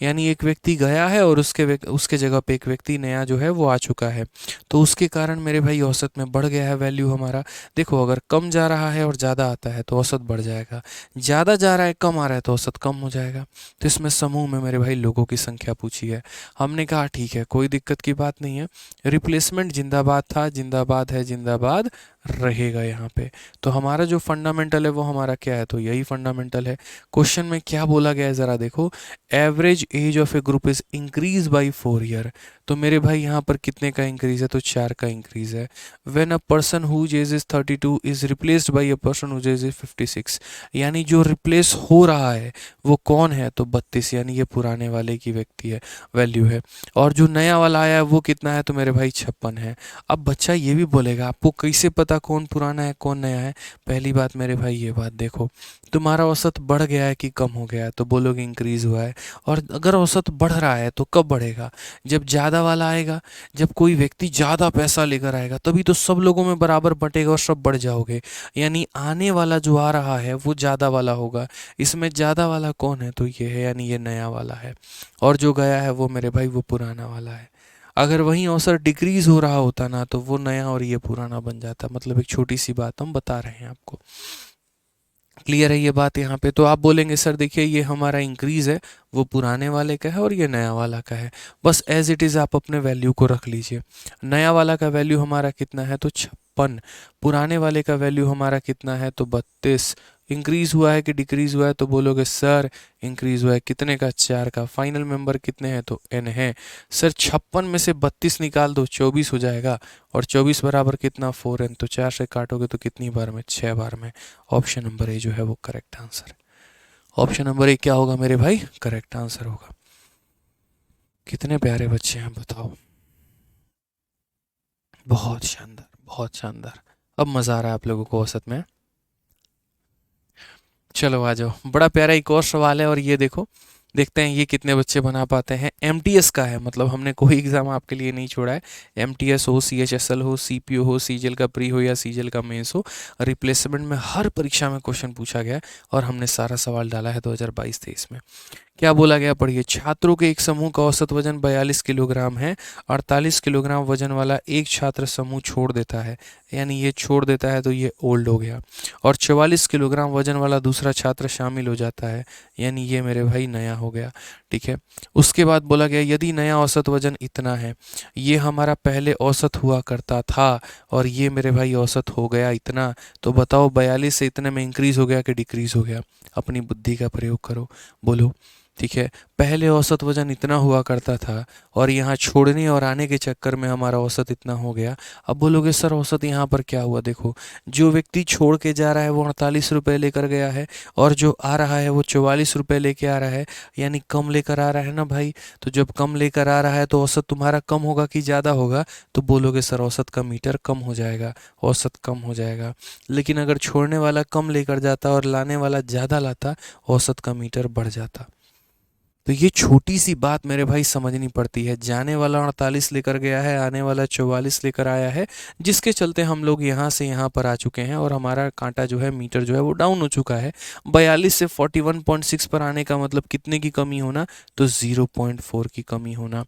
S1: यानी एक व्यक्ति गया है और उसके जगह पे एक व्यक्ति नया जो है वो आ चुका है, तो उसके कारण मेरे भाई औसत में बढ़ गया है वैल्यू हमारा। देखो अगर कम जा रहा है और ज़्यादा आता है तो औसत बढ़ जाएगा, ज़्यादा जा रहा है कम आ रहा है तो औसत कम हो जाएगा। तो इसमें समूह में मेरे भाई लोगों की संख्या पूछी है। हमने कहा ठीक है, कोई दिक्कत की बात नहीं है। रिप्लेसमेंट जिंदाबाद था, जिंदाबाद है, जिंदाबाद रहेगा यहाँ पे। तो हमारा जो फंडामेंटल है वो हमारा क्या है, तो यही फंडामेंटल है। क्वेश्चन में क्या बोला गया है ज़रा देखो, average age of A group is increase by 4 year. तो मेरे भाई यहाँ पर कितने का इंक्रीज है, तो 4 का इंक्रीज है। When a person whose age is 32 is replaced by a person whose age is 56, यानी जो रिप्लेस हो रहा है वो कौन है, तो 32, यानी ये पुराने वाले की व्यक्ति है वैल्यू है। और जो नया वाला आया है वो कितना है, तो मेरे भाई 56 है। अब बच्चा ये भी बोलेगा आपको कैसे पता कौन पुराना है कौन नया है। पहली बात मेरे भाई ये बात देखो, तुम्हारा औसत बढ़ गया है कि कम हो गया है, तो बोलोगे इंक्रीज हुआ है। और अगर औसत बढ़ रहा है तो कब बढ़ेगा, जब ज़्यादा वाला आएगा, जब कोई व्यक्ति ज़्यादा पैसा लेकर आएगा तभी तो सब लोगों में बराबर बंटेगा और सब बढ़ जाओगे। यानी आने वाला जो आ रहा है वो ज़्यादा वाला होगा। इसमें ज़्यादा वाला कौन है, तो ये है, यानी ये नया वाला है। और जो गया है वो मेरे भाई वो पुराना वाला है। अगर वहीं औसत डिक्रीज हो रहा होता ना तो वो नया और ये पुराना बन जाता। मतलब एक छोटी सी बात हम बता रहे हैं आपको। क्लियर है ये बात यहाँ पे? तो आप बोलेंगे सर देखिए ये हमारा इंक्रीज है, वो पुराने वाले का है और ये नया वाला का है। बस एज इट इज़ आप अपने वैल्यू को रख लीजिए। नया वाला का वैल्यू हमारा कितना है तो 56, पुराने वाले का वैल्यू हमारा कितना है तो 32। इंक्रीज हुआ है कि डिक्रीज हुआ है तो बोलोगे सर इंक्रीज हुआ है, कितने का? 4 का। फाइनल मेंबर कितने हैं तो n है। सर 56 में से 32 निकाल दो, 24 हो जाएगा। और 24 बराबर कितना? 4n। तो 4 से काटोगे तो कितनी बार में? 6 बार में। ऑप्शन नंबर ए जो है वो करेक्ट आंसर है। ऑप्शन नंबर ए क्या होगा मेरे भाई? करेक्ट आंसर होगा। कितने प्यारे बच्चे हैं बताओ। बहुत शानदार, बहुत शानदार। अब मज़ा आ रहा है आप लोगों को औसत में। चलो आ जाओ, बड़ा प्यारा एक और सवाल है और ये देखो, देखते हैं ये कितने बच्चे बना पाते हैं। एमटीएस का है, मतलब हमने कोई एग्ज़ाम आपके लिए नहीं छोड़ा है। एमटीएस हो, सीएचएसएल हो, सीपीओ हो, सीजीएल का प्री हो या सीजीएल का मेंस हो, रिप्लेसमेंट में हर परीक्षा में क्वेश्चन पूछा गया है और हमने सारा सवाल डाला है 2022-23 में। क्या बोला गया पढ़िए। छात्रों के एक समूह का औसत वजन 42 किलोग्राम है। 48 किलोग्राम वजन वाला एक छात्र समूह छोड़ देता है, यानी ये छोड़ देता है तो ये ओल्ड हो गया। और 44 किलोग्राम वजन वाला दूसरा छात्र शामिल हो जाता है, यानी ये मेरे भाई नया हो गया। ठीक है। उसके बाद बोला गया यदि नया औसत वजन इतना है, ये हमारा पहले औसत हुआ करता था और ये मेरे भाई औसत हो गया इतना, तो बताओ 42 से इतने में इंक्रीज हो गया कि डिक्रीज हो गया? अपनी बुद्धि का प्रयोग करो, बोलो। ठीक है। पहले औसत वजन इतना हुआ करता था और यहाँ छोड़ने और आने के चक्कर में हमारा औसत इतना हो गया। अब बोलोगे सर औसत यहाँ पर क्या हुआ? देखो, जो व्यक्ति छोड़ के जा रहा है वो 48 रुपये लेकर गया है और जो आ रहा है वो 44 रुपये लेके आ रहा है, यानी कम लेकर आ रहा है ना भाई। तो जब कम लेकर आ रहा है तो औसत तुम्हारा कम होगा कि ज़्यादा होगा? तो बोलोगे सर औसत का मीटर कम हो जाएगा, औसत कम हो जाएगा। लेकिन अगर छोड़ने वाला कम लेकर जाता और लाने वाला ज़्यादा लाता, औसत का मीटर बढ़ जाता। तो ये छोटी सी बात मेरे भाई समझनी पड़ती है। जाने वाला 48 लेकर गया है, आने वाला 44 लेकर आया है, जिसके चलते हम लोग यहाँ से यहाँ पर आ चुके हैं और हमारा कांटा जो है, मीटर जो है वो डाउन हो चुका है। 42 से 41.6 पर आने का मतलब कितने की कमी होना? तो 0.4 की कमी होना।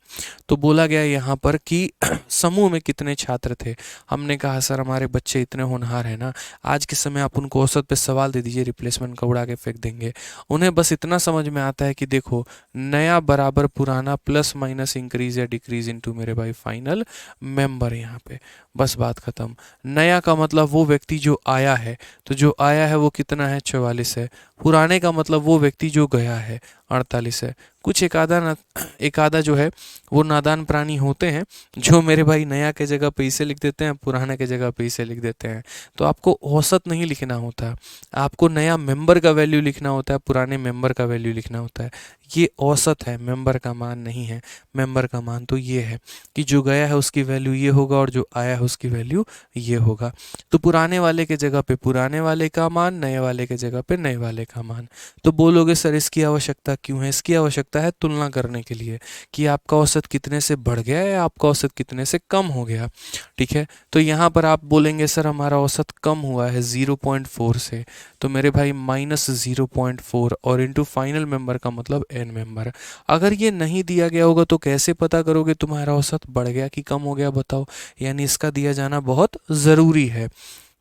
S1: तो बोला गया यहाँ पर कि समूह में कितने छात्र थे। हमने कहा सर हमारे बच्चे इतने होनहार हैं ना, आज के समय आप उनको औसत पे सवाल दे दीजिए, रिप्लेसमेंट का उड़ा के फेंक देंगे। उन्हें बस इतना समझ में आता है कि देखो, नया बराबर पुराना प्लस माइनस इंक्रीज या डिक्रीज इनटू मेरे भाई फाइनल मेंबर। यहाँ पे बस बात खत्म। नया का मतलब वो व्यक्ति जो आया है, तो जो आया है वो कितना है? 44 है। पुराने का मतलब वो व्यक्ति जो गया है, 48 है। कुछ एक आधा जो है वो नादान प्राणी होते हैं जो मेरे भाई नया के जगह पे इसे लिख देते हैं, पुराने के जगह पे इसे लिख देते हैं। तो आपको औसत नहीं लिखना होता, आपको नया मेंबर का वैल्यू लिखना होता है, पुराने मेंबर का वैल्यू लिखना होता है। ये औसत है, मेंबर का मान नहीं है। मेंबर का मान तो ये है कि जो गया है उसकी वैल्यू ये होगा और जो आया है उसकी वैल्यू ये होगा। तो पुराने वाले के जगह पे पुराने वाले का मान, नए वाले के जगह पे नए वाले का मान। तो बोलोगे सर इसकी आवश्यकता क्यों है? इसकी आवश्यकता है तुलना करने के लिए कि आपका औसत कितने से बढ़ गया है, आपका औसत कितने से कम हो गया। ठीक है। तो यहाँ पर आप बोलेंगे सर हमारा औसत कम हुआ है 0.4 से, तो मेरे भाई -0.4 और इंटू फाइनल मेंबर का मतलब एन मेंबर। अगर ये नहीं दिया गया होगा तो कैसे पता करोगे तुम्हारा औसत बढ़ गया कि कम हो गया? बताओ। यानी इसका दिया जाना बहुत ज़रूरी है।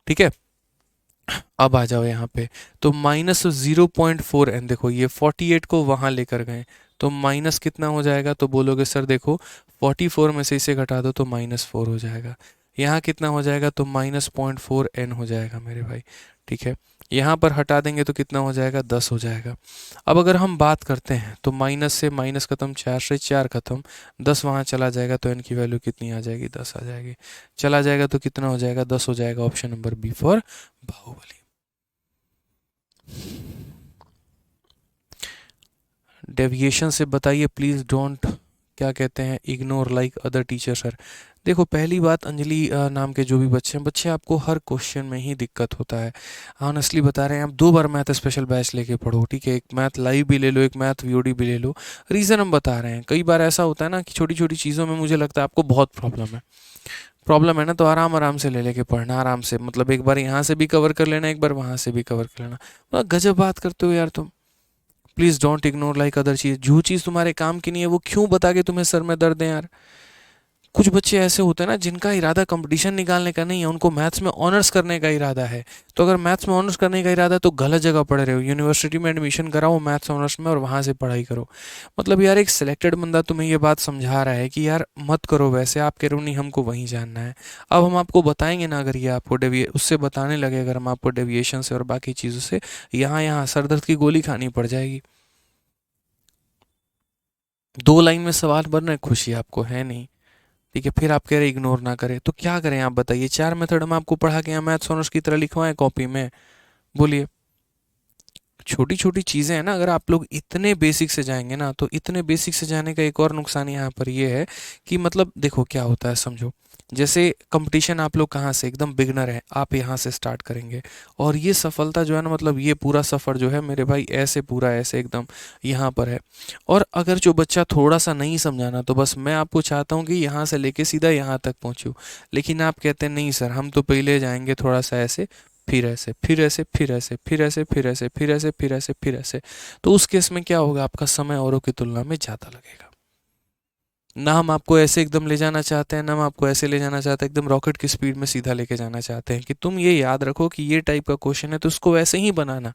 S1: ठीक है। अब आ जाओ यहाँ पे, तो -0.4 n, देखो ये 48 को वहाँ लेकर गए तो माइनस कितना हो जाएगा? तो बोलोगे सर देखो 44 में से इसे घटा दो तो -4 हो जाएगा। यहाँ कितना हो जाएगा? तो -0.4 n हो जाएगा मेरे भाई। ठीक है। यहाँ पर हटा देंगे तो कितना हो जाएगा? 10 हो जाएगा। अब अगर हम बात करते हैं तो माइनस से माइनस खत्म, 4 से 4 खत्म, 10 वहाँ चला जाएगा तो n की वैल्यू कितनी आ जाएगी? 10 आ जाएगी। चला जाएगा तो कितना हो जाएगा? 10 हो जाएगा। Option number B for Baahubali. Deviation से बताइए प्लीज़, डोंट क्या कहते हैं, ignore like other teacher sir. देखो पहली बात, अंजलि नाम के जो भी बच्चे हैं, बच्चे आपको हर क्वेश्चन में ही दिक्कत होता है। ऑनेस्टली बता रहे हैं, आप 2 बार मैथ स्पेशल बैच लेके पढ़ो। ठीक है। एक मैथ लाइव भी ले लो, एक मैथ वीओडी भी ले लो। रीज़न हम बता रहे हैं, कई बार ऐसा होता है ना कि छोटी छोटी चीज़ों में मुझे लगता है आपको बहुत प्रॉब्लम है ना, तो आराम आराम से ले लेके पढ़ना, आराम से, मतलब एक बार यहाँ से भी कवर कर लेना, एक बार वहाँ से भी कवर कर लेना। मतलब गजब बात करते हो यार तुम। Please don't ignore like other चीज़। जो चीज़ तुम्हारे काम की नहीं है वो क्यों बता के तुम्हें सर में दर्द है यार? कुछ बच्चे ऐसे होते हैं ना जिनका इरादा कंपटीशन निकालने का नहीं है, उनको मैथ्स में ऑनर्स करने का इरादा है। तो अगर मैथ्स में ऑनर्स करने का इरादा है तो गलत जगह पढ़ रहे हो, यूनिवर्सिटी में एडमिशन कराओ मैथ्स ऑनर्स में और वहाँ से पढ़ाई करो। मतलब यार एक सिलेक्टेड बंदा तुम्हें ये बात समझा रहा है कि यार मत करो वैसे, आप कह रहे हो नहीं हमको वहीं जानना है। अब हम आपको बताएंगे ना, अगर ये आपको उससे बताने लगे अगर हम आपको डेविएशन से और बाकी चीज़ों से, यहाँ यहाँ सर दर्द की गोली खानी पड़ जाएगी। 2 लाइन में सवाल बन रहे, खुशी आपको है नहीं, ठीक है, फिर आप कह रहे इग्नोर ना करें, तो क्या करें आप बताइए? 4 मेथड हम आपको पढ़ा के यहाँ मैथ्स ऑनर्स की तरह लिखवाएं कॉपी में? बोलिए। छोटी छोटी चीज़ें हैं ना, अगर आप लोग इतने बेसिक से जाएंगे ना, तो इतने बेसिक से जाने का एक और नुकसान यहाँ पर ये है कि मतलब देखो क्या होता है, समझो। जैसे कंपटीशन आप लोग कहाँ से, एकदम बिगनर है, आप यहाँ से स्टार्ट करेंगे, और ये सफलता जो है ना, मतलब ये पूरा सफ़र जो है मेरे भाई ऐसे पूरा ऐसे एकदम यहाँ पर है। और अगर जो बच्चा थोड़ा सा नहीं समझाना, तो बस मैं आपको चाहता हूँ कि यहाँ से लेके सीधा यहाँ तक पहुँचूँ, लेकिन आप कहते हैं नहीं सर हम तो पहले जाएंगे थोड़ा सा ऐसे, फिर ऐसे, फिर ऐसे, फिर ऐसे, फिर ऐसे, फिर ऐसे, फिर ऐसे, फिर ऐसे, फिर ऐसे, तो उस केस में क्या होगा, आपका समय औरों की तुलना में ज़्यादा लगेगा। ना हम आपको ऐसे एकदम ले जाना चाहते हैं, ना हम आपको ऐसे ले जाना चाहते हैं एकदम रॉकेट की स्पीड में सीधा लेके जाना चाहते हैं कि तुम ये याद रखो कि ये टाइप का क्वेश्चन है तो उसको वैसे ही बनाना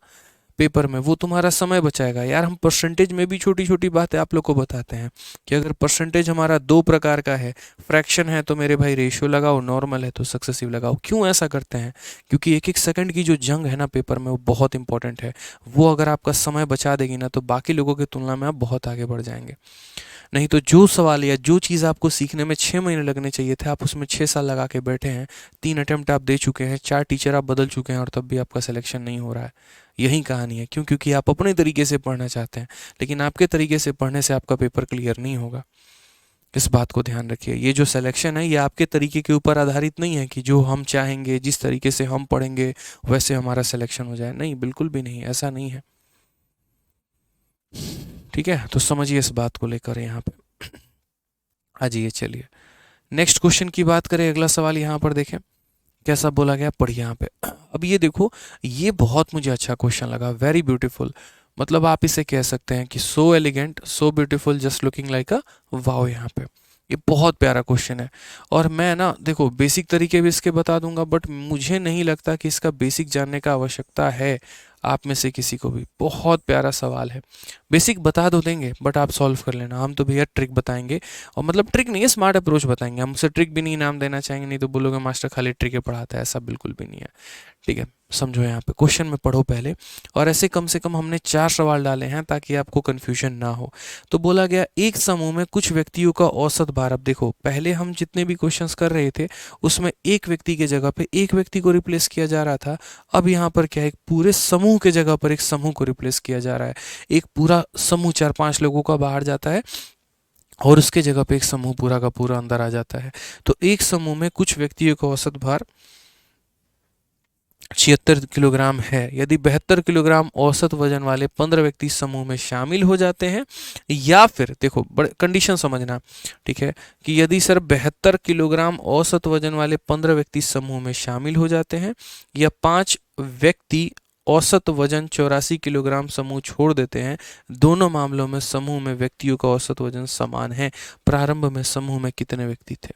S1: पेपर में, वो तुम्हारा समय बचाएगा। यार हम परसेंटेज में भी छोटी छोटी बातें आप लोग को बताते हैं कि अगर परसेंटेज हमारा 2 प्रकार का है, फ्रैक्शन है तो मेरे भाई रेशियो लगाओ, नॉर्मल है तो सक्सेसिव लगाओ। क्यों ऐसा करते हैं? क्योंकि एक एक सेकंड की जो जंग है ना पेपर में, वो बहुत इंपॉर्टेंट है। वो अगर आपका समय बचा देगी ना, तो बाकी लोगों की तुलना में आप बहुत आगे बढ़ जाएंगे। नहीं तो जो सवाल या जो चीज़ आपको सीखने में 6 महीने लगने चाहिए थे, आप उसमें 6 साल लगा के बैठे हैं। 3 अटेम्प्ट आप दे चुके हैं, 4 टीचर आप बदल चुके हैं, और तब भी आपका सिलेक्शन नहीं हो रहा है। यही कहानी है। क्यों? क्योंकि आप अपने तरीके से पढ़ना चाहते हैं, लेकिन आपके तरीके से पढ़ने से आपका पेपर क्लियर नहीं होगा। इस बात को ध्यान रखिए। ये जो सिलेक्शन है ये आपके तरीके के ऊपर आधारित नहीं है कि जो हम चाहेंगे, जिस तरीके से हम पढ़ेंगे वैसे हमारा सिलेक्शन हो जाए। नहीं, बिल्कुल भी नहीं, ऐसा नहीं है। ठीक है, तो समझिए इस बात को लेकर यहाँ पे। आ जाइए, चलिए नेक्स्ट क्वेश्चन की बात करें। अगला सवाल यहाँ पर देखें कैसा बोला गया, पढ़िए यहाँ पे। अब ये देखो, ये बहुत मुझे अच्छा क्वेश्चन लगा, वेरी ब्यूटीफुल। मतलब आप इसे कह सकते हैं कि so elegant, so beautiful, just looking like a wow. यहाँ पे ये बहुत प्यारा क्वेश्चन है। और मैं ना देखो बेसिक तरीके भी इसके बता दूंगा, बट मुझे नहीं लगता कि इसका बेसिक जानने का आवश्यकता है आप में से किसी को भी। बहुत प्यारा सवाल है। बेसिक बता दो देंगे, बट आप सॉल्व कर लेना। हम तो भैया ट्रिक बताएंगे, और मतलब ट्रिक नहीं है, स्मार्ट अप्रोच बताएंगे। हम उसे ट्रिक भी नहीं नाम देना चाहेंगे, नहीं तो बोलोगे मास्टर खाली ट्रिक पढ़ाता है। ऐसा बिल्कुल भी नहीं है। ठीक है, समझो यहाँ पे क्वेश्चन में पढ़ो पहले। और ऐसे कम से कम हमने 4 सवाल डाले हैं ताकि आपको कन्फ्यूजन ना हो। तो बोला गया एक समूह में कुछ व्यक्तियों का औसत भार। अब देखो पहले हम जितने भी क्वेश्चंस कर रहे थे उसमें एक व्यक्ति के जगह पे एक व्यक्ति को रिप्लेस किया जा रहा था। अब यहाँ पर क्या है, एक पूरे समूह के जगह पर एक समूह को रिप्लेस किया जा रहा है। एक पूरा समूह 4-5 लोगों का बाहर जाता है और उसके जगह पे एक समूह पूरा का पूरा अंदर आ जाता है। तो एक समूह में कुछ व्यक्तियों का औसत भार 76 किलोग्राम है। यदि 72 किलोग्राम औसत वजन वाले 15 व्यक्ति समूह में शामिल हो जाते हैं, या फिर देखो बड़े कंडीशन समझना, ठीक है, कि यदि सर 72 किलोग्राम औसत वजन वाले 15 व्यक्ति समूह में शामिल हो जाते हैं, या 5 व्यक्ति औसत वजन 84 किलोग्राम समूह छोड़ देते हैं, दोनों मामलों में समूह में व्यक्तियों का औसत वजन समान है। प्रारंभ में समूह में कितने व्यक्ति थे?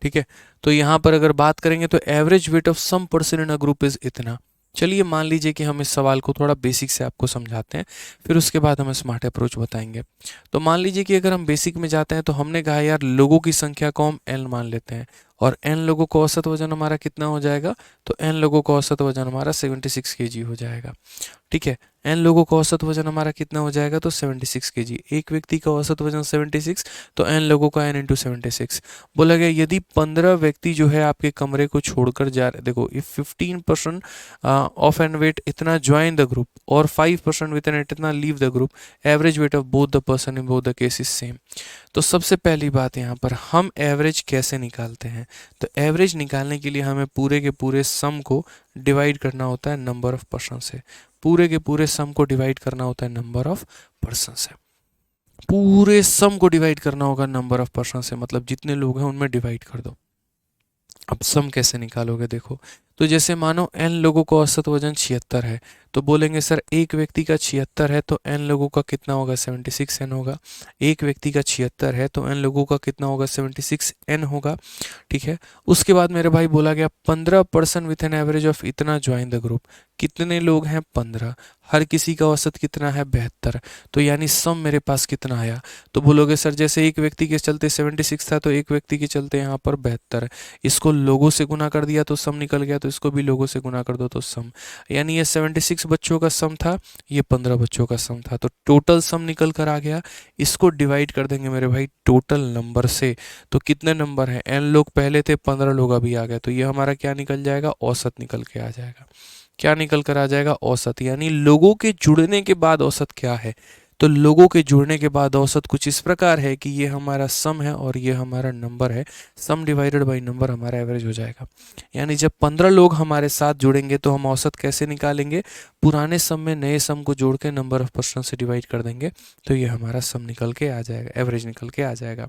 S1: ठीक है, तो यहाँ पर अगर बात करेंगे तो average weight of some person in a group is इतना। चलिए मान लीजिए कि हम इस सवाल को थोड़ा बेसिक से आपको समझाते हैं, फिर उसके बाद हम स्मार्ट अप्रोच बताएंगे। तो मान लीजिए कि अगर हम बेसिक में जाते हैं तो हमने कहा यार लोगों की संख्या को हम n मान लेते हैं, और n लोगों का औसत वजन हमारा कितना हो जाएगा? तो n लोगों का औसत वजन हमारा 76 केजी हो जाएगा। ठीक है, n लोगों का औसत वजन हमारा कितना हो जाएगा? तो 76 केजी। एक व्यक्ति का औसत वजन 76, तो n लोगों का n इंटू 76। बोला गया यदि 15 व्यक्ति जो है आपके कमरे को छोड़कर जा रहे, देखो इफ 15% ऑफ एन वेट इतना ज्वाइन द ग्रुप और 5% विद एन इतना leave the group, average weight of both the person in both the case is same. तो सबसे पहली बात यहाँ पर हम एवरेज कैसे निकालते हैं? तो एवरेज निकालने के लिए हमें पूरे के पूरे सम को डिवाइड करना होता है नंबर ऑफ पर्सन से। पूरे के पूरे सम को डिवाइड करना होता है नंबर ऑफ पर्सन से। पूरे सम को डिवाइड करना होगा नंबर ऑफ पर्सन से, मतलब जितने लोग हैं उनमें डिवाइड कर दो। अब सम कैसे निकालोगे देखो। तो जैसे मानो n लोगों का औसत वजन 76 है, तो बोलेंगे सर एक व्यक्ति का 76 है तो n लोगों का कितना होगा, 76n होगा। एक व्यक्ति का 76 है तो n लोगों का कितना होगा, 76n होगा। ठीक है। उसके बाद मेरे भाई बोला गया 15% विथ एन एवरेज ऑफ इतना ज्वाइन द ग्रुप। कितने लोग हैं, 15। हर किसी का औसत कितना है, 72। तो यानी सम मेरे पास कितना आया। तो बोलोगे सर जैसे एक व्यक्ति के चलते 76 था तो एक व्यक्ति के चलते यहाँ पर 72। इसको लोगों से गुना कर दिया तो सम निकल गया, तो इसको भी लोगों से गुना कर दो तो सम। यानी ये 76 बच्चों का सम था, ये 15 बच्चों का सम था, तो टोटल सम निकल कर आ गया। इसको डिवाइड कर देंगे मेरे भाई टोटल नंबर से। तो कितने नंबर हैं, n लोग पहले थे, 15 लोग अभी आ गए, तो ये हमारा क्या निकल जाएगा, औसत निकल के आ जाएगा। क्या निकल कर आ जाएगा, औसत। यानी लोगों के जुड़ने के बाद औसत क्या है, तो लोगों के जुड़ने के बाद औसत कुछ इस प्रकार है कि ये हमारा सम है और ये हमारा नंबर है। सम डिवाइडेड बाई नंबर हमारा एवरेज हो जाएगा। यानी जब 15 लोग हमारे साथ जुड़ेंगे तो हम औसत कैसे निकालेंगे, पुराने सम में नए सम को जोड़ के नंबर ऑफ पर्सन से डिवाइड कर देंगे, तो ये हमारा सम निकल के आ जाएगा, एवरेज निकल के आ जाएगा।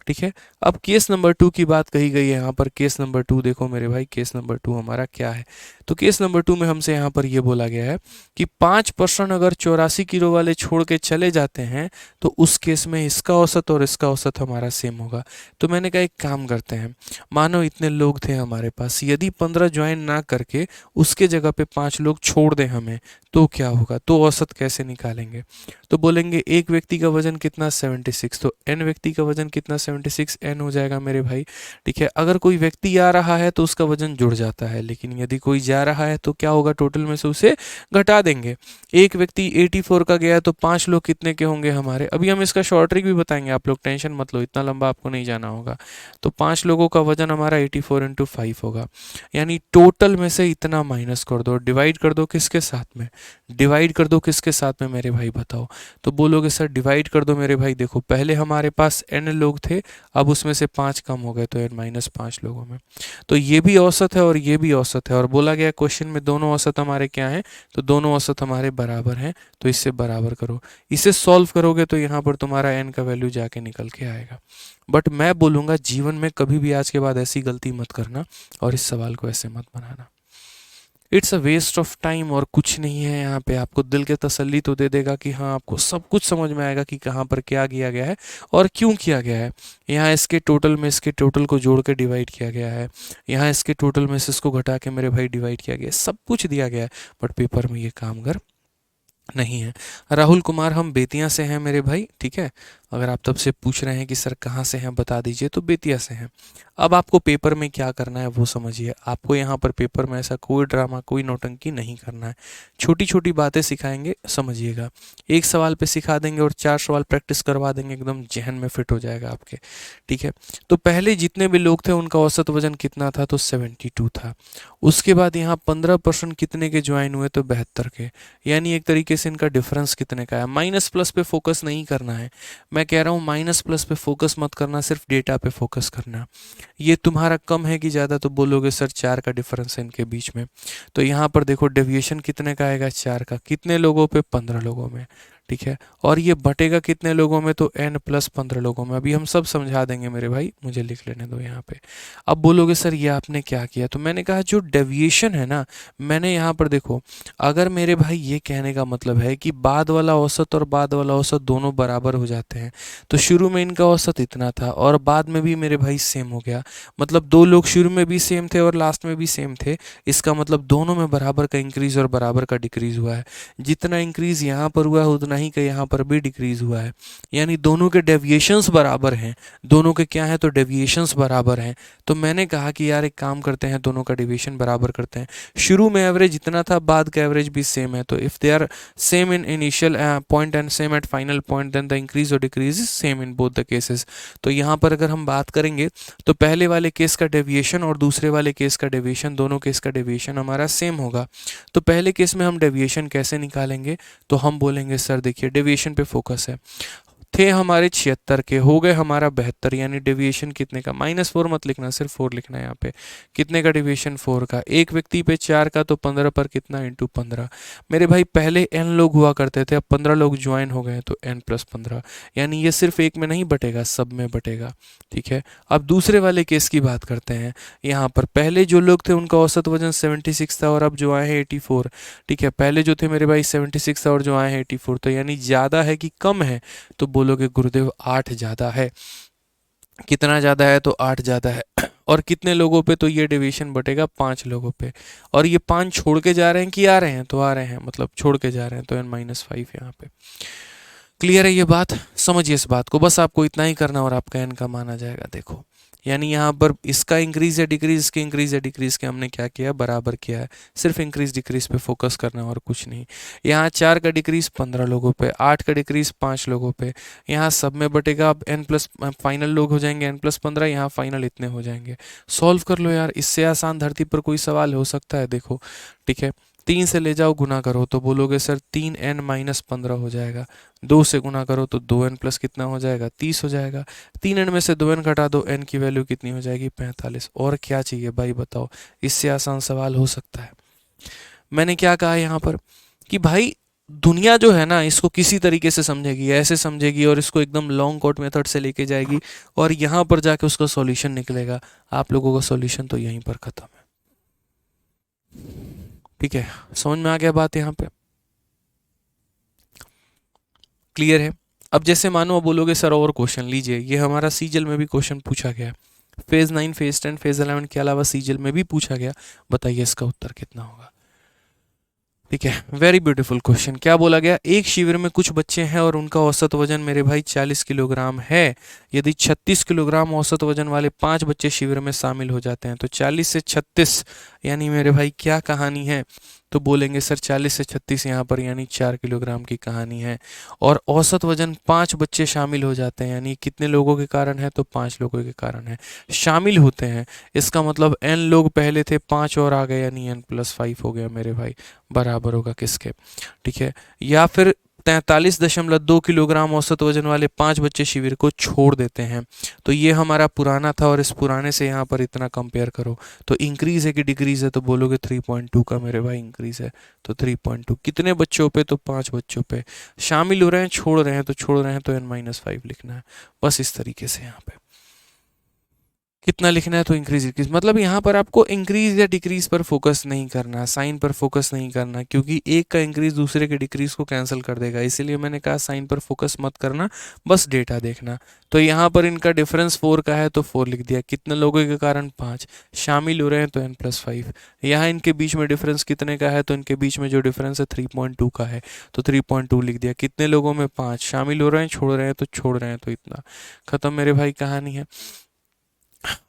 S1: ठीक है। अब केस नंबर 2 की बात कही गई है यहाँ पर। केस नंबर 2 देखो मेरे भाई, केस नंबर 2 हमारा क्या है। तो केस नंबर 2 में हमसे यहाँ पर ये बोला गया है कि 5% अगर 84 किलो वाले छोड़ के चले जाते हैं तो उस केस में इसका औसत और इसका औसत हमारा सेम होगा। तो मैंने कहा एक काम करते हैं, मानो इतने लोग थे हमारे पास, यदि 15 ज्वाइन ना करके उसके जगह पे 5 लोग छोड़ दें हमें, तो क्या होगा, तो औसत कैसे निकालेंगे। तो बोलेंगे एक व्यक्ति का वजन कितना, 76, तो n व्यक्ति का वजन कितना, 76 n हो जाएगा मेरे भाई। ठीक है। अगर कोई व्यक्ति आ रहा है तो उसका वजन जुड़ जाता है, लेकिन यदि कोई जा रहा है तो क्या होगा, टोटल में से उसे घटा देंगे। एक व्यक्ति 84 का गया है तो 5 लोग कितने के होंगे हमारे। अभी हम इसका शॉर्ट ट्रिक भी बताएंगे, आप लोग टेंशन मत लो, इतना लंबा आपको नहीं जाना होगा। तो 5 लोगों का वजन हमारा 84 इंटू 5 होगा। यानी टोटल में से इतना माइनस कर दो, डिवाइड कर दो किसके साथ में, डिवाइड कर दो किसके साथ में मेरे भाई बताओ। तो बोलोगे सर डिवाइड कर दो मेरे भाई, देखो पहले हमारे पास n लोग थे, अब उसमें से 5 कम हो गए तो n-5 लोगों में। तो ये भी औसत है और ये भी औसत है, और बोला गया क्वेश्चन में दोनों औसत हमारे क्या हैं, तो दोनों औसत हमारे बराबर हैं, तो इससे बराबर करो। इसे सॉल्व करोगे तो यहाँ पर तुम्हारा n का वैल्यू जाके निकल के आएगा। बट मैं बोलूँगा जीवन में कभी भी आज के बाद ऐसी गलती मत करना और इस सवाल को ऐसे मत बनाना। It's a waste of time और कुछ नहीं है यहाँ पे। आपको दिल के तसल्ली तो दे देगा कि हाँ आपको सब कुछ समझ में आएगा कि कहाँ पर क्या किया गया है और क्यों किया गया है। यहाँ इसके टोटल में इसके टोटल को जोड़ के डिवाइड किया गया है, यहाँ इसके टोटल में से इसको घटा के मेरे भाई डिवाइड किया गया है, सब कुछ दिया गया है, बट पेपर में ये काम कर नहीं है। राहुल कुमार, हम बेतिया से हैं मेरे भाई। ठीक है। अगर आप तब से पूछ रहे हैं कि सर कहाँ से हैं बता दीजिए, तो बेतिया से हैं। अब आपको पेपर में क्या करना है वो समझिए। आपको यहाँ पर पेपर में ऐसा कोई ड्रामा कोई नौटंकी नहीं करना है। छोटी छोटी बातें सिखाएंगे, समझिएगा। एक सवाल पे सिखा देंगे और 4 सवाल प्रैक्टिस करवा देंगे, एकदम जहन में फिट हो जाएगा आपके। ठीक है। तो पहले जितने भी लोग थे उनका औसत वजन कितना था, तो 72 था। उसके बाद यहाँ 15% कितने के ज्वाइन हुए, तो 72 के। यानी एक तरीके से इनका डिफरेंस कितने का है। माइनस प्लस पे फोकस नहीं करना है, मैं कह रहा हूँ माइनस प्लस पे फोकस मत करना, सिर्फ डेटा पे फोकस करना। ये तुम्हारा कम है कि ज़्यादा, तो बोलोगे सर 4 का डिफरेंस है इनके बीच में। तो यहाँ पर देखो डेविएशन कितने का आएगा, 4 का। कितने लोगों पे, 15 लोगों में। ठीक है। और ये बटेगा कितने लोगों में, तो n+15 लोगों में। अभी हम सब समझा देंगे मेरे भाई, मुझे लिख लेने दो यहाँ पे। अब बोलोगे सर ये आपने क्या किया, तो मैंने कहा जो डेविएशन है ना, मैंने यहाँ पर देखो, अगर मेरे भाई ये कहने का मतलब है कि बाद वाला औसत और बाद वाला औसत दोनों बराबर हो जाते हैं, तो शुरू में इनका औसत इतना था और बाद में भी मेरे भाई सेम हो गया, मतलब 2 लोग शुरू में भी सेम थे और लास्ट में भी सेम थे, इसका मतलब दोनों में बराबर का इंक्रीज और बराबर का डिक्रीज हुआ है। जितना इंक्रीज यहाँ पर हुआ है उतना ही का यहाँ पर भी डिक्रीज हुआ है। यानी दोनों के डेविएशंस बराबर हैं, दोनों के क्या है, तो डेविएशंस बराबर हैं। तो मैंने कहा कि यार एक काम करते हैं, दोनों का डेविएशन बराबर करते हैं। शुरू में एवरेज इतना था, बाद का एवरेज भी सेम है, तो if they are same in initial point and same at final point, then the increase और decrease is same in both the cases. तो यहाँ पर अगर हम बात करेंगे तो पहले वाले केस का डेविएशन और दूसरे वाले केस का डेविएशन, दोनों केस का डेविएशन हमारा सेम होगा। तो पहले केस में हम डेविएशन कैसे निकालेंगे, तो हम बोलेंगे सर देखिए डेविएशन पे फोकस है, थे हमारे 76 के, हो गए हमारा 72, यानी डेविएशन कितने का, -4 मत लिखना, सिर्फ 4 लिखना है यहाँ पे। कितने का डेविएशन, 4 का। एक व्यक्ति पे 4 का, तो 15 पर कितना, इंटू 15। मेरे भाई पहले n लोग हुआ करते थे, अब 15 लोग ज्वाइन हो गए, तो n+15, यानी ये सिर्फ एक में नहीं बटेगा, सब में बटेगा। ठीक है, अब दूसरे वाले केस की बात करते हैं। यहाँ पर पहले जो लोग थे उनका औसत वजन 76 था, और अब जो आए हैं 84। ठीक है, पहले जो थे मेरे भाई 76 था, और जो आए हैं 84, तो यानी ज़्यादा है कि कम है, तो बोलोगे गुरुदेव 8 ज़्यादा है। कितना ज़्यादा है, तो 8 ज़्यादा है। और कितने लोगों पे, तो ये डिवीजन बटेगा 5 लोगों पे। और ये 5 छोड़ के जा रहे हैं कि आ रहे हैं, तो आ रहे हैं, मतलब छोड़ के जा रहे हैं, तो n-5 यहाँ पे। क्लियर है ये बात, समझिए इस बात को, बस आपको इतना ही करना और आपका n का मान आ जाएगा। देखो, यानी यहाँ पर इसका इंक्रीज या डिक्रीज, इसके इंक्रीज या डिक्रीज के हमने क्या किया, बराबर किया है। सिर्फ इंक्रीज डिक्रीज पे फोकस करना और कुछ नहीं। यहाँ 4 का डिक्रीज 15 लोगों पे, 8 का डिक्रीज 5 लोगों पे। यहाँ सब में बटेगा, अब n प्लस फाइनल लोग हो जाएंगे n+15, यहाँ फाइनल इतने हो जाएंगे। सॉल्व कर लो यार, इससे आसान धरती पर कोई सवाल हो सकता है। देखो, ठीक है, 3 से ले जाओ, गुना करो, तो बोलोगे सर 3n-15 हो जाएगा। 2 से गुना करो तो 2n प्लस कितना हो जाएगा, 30 हो जाएगा। 3n में से 2n घटा दो, n की वैल्यू कितनी हो जाएगी, 45। और क्या चाहिए भाई बताओ, इससे आसान सवाल हो सकता है। मैंने क्या कहा यहाँ पर कि भाई दुनिया जो है ना, इसको किसी तरीके से समझेगी, ऐसे समझेगी, और इसको एकदम लॉन्ग कॉट मेथड से लेके जाएगी, और यहाँ पर जाके उसका सॉल्यूशन निकलेगा। आप लोगों का सॉल्यूशन तो यहीं पर खत्म है। ठीक है, समझ में आ गया बात यहाँ पे, क्लियर है। अब जैसे मानो अब बोलोगे सर और क्वेश्चन लीजिए, ये हमारा सीजल में भी क्वेश्चन पूछा गया है, फेज 9, फेज 10, फेज 11 के अलावा सीजल में भी पूछा गया। बताइए इसका उत्तर कितना होगा। ठीक है, वेरी ब्यूटीफुल क्वेश्चन। क्या बोला गया, एक शिविर में कुछ बच्चे हैं और उनका औसत वजन मेरे भाई 40 किलोग्राम है। यदि 36 किलोग्राम औसत वजन वाले 5 बच्चे शिविर में शामिल हो जाते हैं, तो 40 से 36 यानी मेरे भाई क्या कहानी है, तो बोलेंगे सर 40 से 36 यहाँ पर यानी 4 किलोग्राम की कहानी है। और औसत वजन 5 बच्चे शामिल हो जाते हैं, यानी कितने लोगों के कारण है, तो 5 लोगों के कारण है। शामिल होते हैं, इसका मतलब n लोग पहले थे, 5 और आ गए, यानी n+5 हो गया मेरे भाई, बराबर होगा किसके। ठीक है, या फिर 43.2 किलोग्राम औसत वजन वाले 5 बच्चे शिविर को छोड़ देते हैं। तो ये हमारा पुराना था, और इस पुराने से यहाँ पर इतना कंपेयर करो, तो इंक्रीज है कि डिक्रीज है, तो बोलोगे 3.2 का मेरे भाई इंक्रीज है। तो 3.2 कितने बच्चों पे, तो 5 बच्चों पे। शामिल हो रहे हैं, छोड़ रहे हैं, तो छोड़ रहे हैं, तो n-5 लिखना है। बस इस तरीके से यहाँ पे कितना लिखना है, तो इंक्रीज डिक्रीज, मतलब यहाँ पर आपको इंक्रीज या डिक्रीज पर फोकस नहीं करना, साइन पर फोकस नहीं करना, क्योंकि एक का इंक्रीज दूसरे के डिक्रीज को कैंसिल कर देगा। इसीलिए मैंने कहा साइन पर फोकस मत करना, बस डेटा देखना। तो यहाँ पर इनका डिफरेंस 4 का है, तो 4 लिख दिया। कितने लोगों के कारण, 5। शामिल हो रहे हैं, तो n+5। यहाँ इनके बीच में डिफरेंस कितने का है, तो इनके बीच में जो डिफरेंस है 3.2 का है, तो 3.2 लिख दिया। कितने लोगों में, 5। शामिल हो रहे हैं, छोड़ रहे हैं, तो छोड़ रहे हैं, तो इतना। खत्म मेरे भाई कहानी है।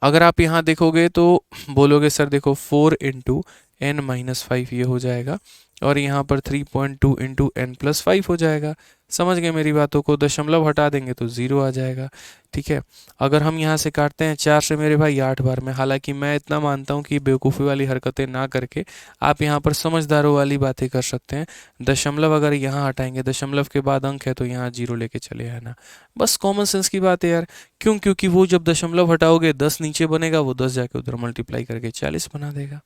S1: अगर आप यहाँ देखोगे तो बोलोगे सर देखो 4 इंटू n-5 ये हो जाएगा, और यहाँ पर 3.2 इंटू n+5 हो जाएगा। समझ गए मेरी बातों को, दशमलव हटा देंगे तो 0 आ जाएगा। ठीक है, अगर हम यहाँ से काटते हैं 4 से मेरे भाई 8 बार में, हालांकि मैं इतना मानता हूँ कि बेवकूफ़ी वाली हरकतें ना करके आप यहाँ पर समझदारों वाली बातें कर सकते हैं। दशमलव अगर यहाँ हटाएंगे, दशमलव के बाद अंक है, तो यहाँ 0 लेके चले आना। बस कॉमन सेंस की बात है यार। क्यों, क्योंकि वो जब दशमलव हटाओगे 10 नीचे बनेगा, वो 10 जाके उधर मल्टीप्लाई करके 40 बना देगा।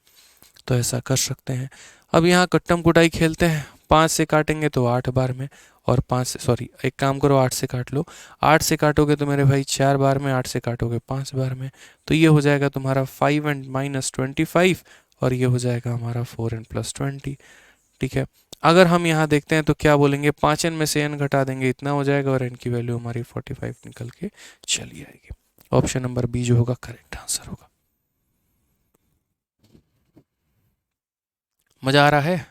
S1: तो ऐसा कर सकते हैं। अब यहाँ कट्टम कुटाई खेलते हैं, 5 से काटेंगे तो 8 बार में, और 5 से, सॉरी एक काम करो 8 से काट लो। 8 से काटोगे तो मेरे भाई 4 बार में, 8 से काटोगे 5 बार में, तो ये हो जाएगा तुम्हारा 5n-25, और ये हो जाएगा हमारा 4n+20। ठीक है, अगर हम यहाँ देखते हैं तो क्या बोलेंगे, 5n में से n घटा देंगे, इतना हो जाएगा, और n की वैल्यू हमारी 45 निकल के चली आएगी। ऑप्शन नंबर बी जो होगा करेक्ट आंसर होगा। मजा आ रहा है।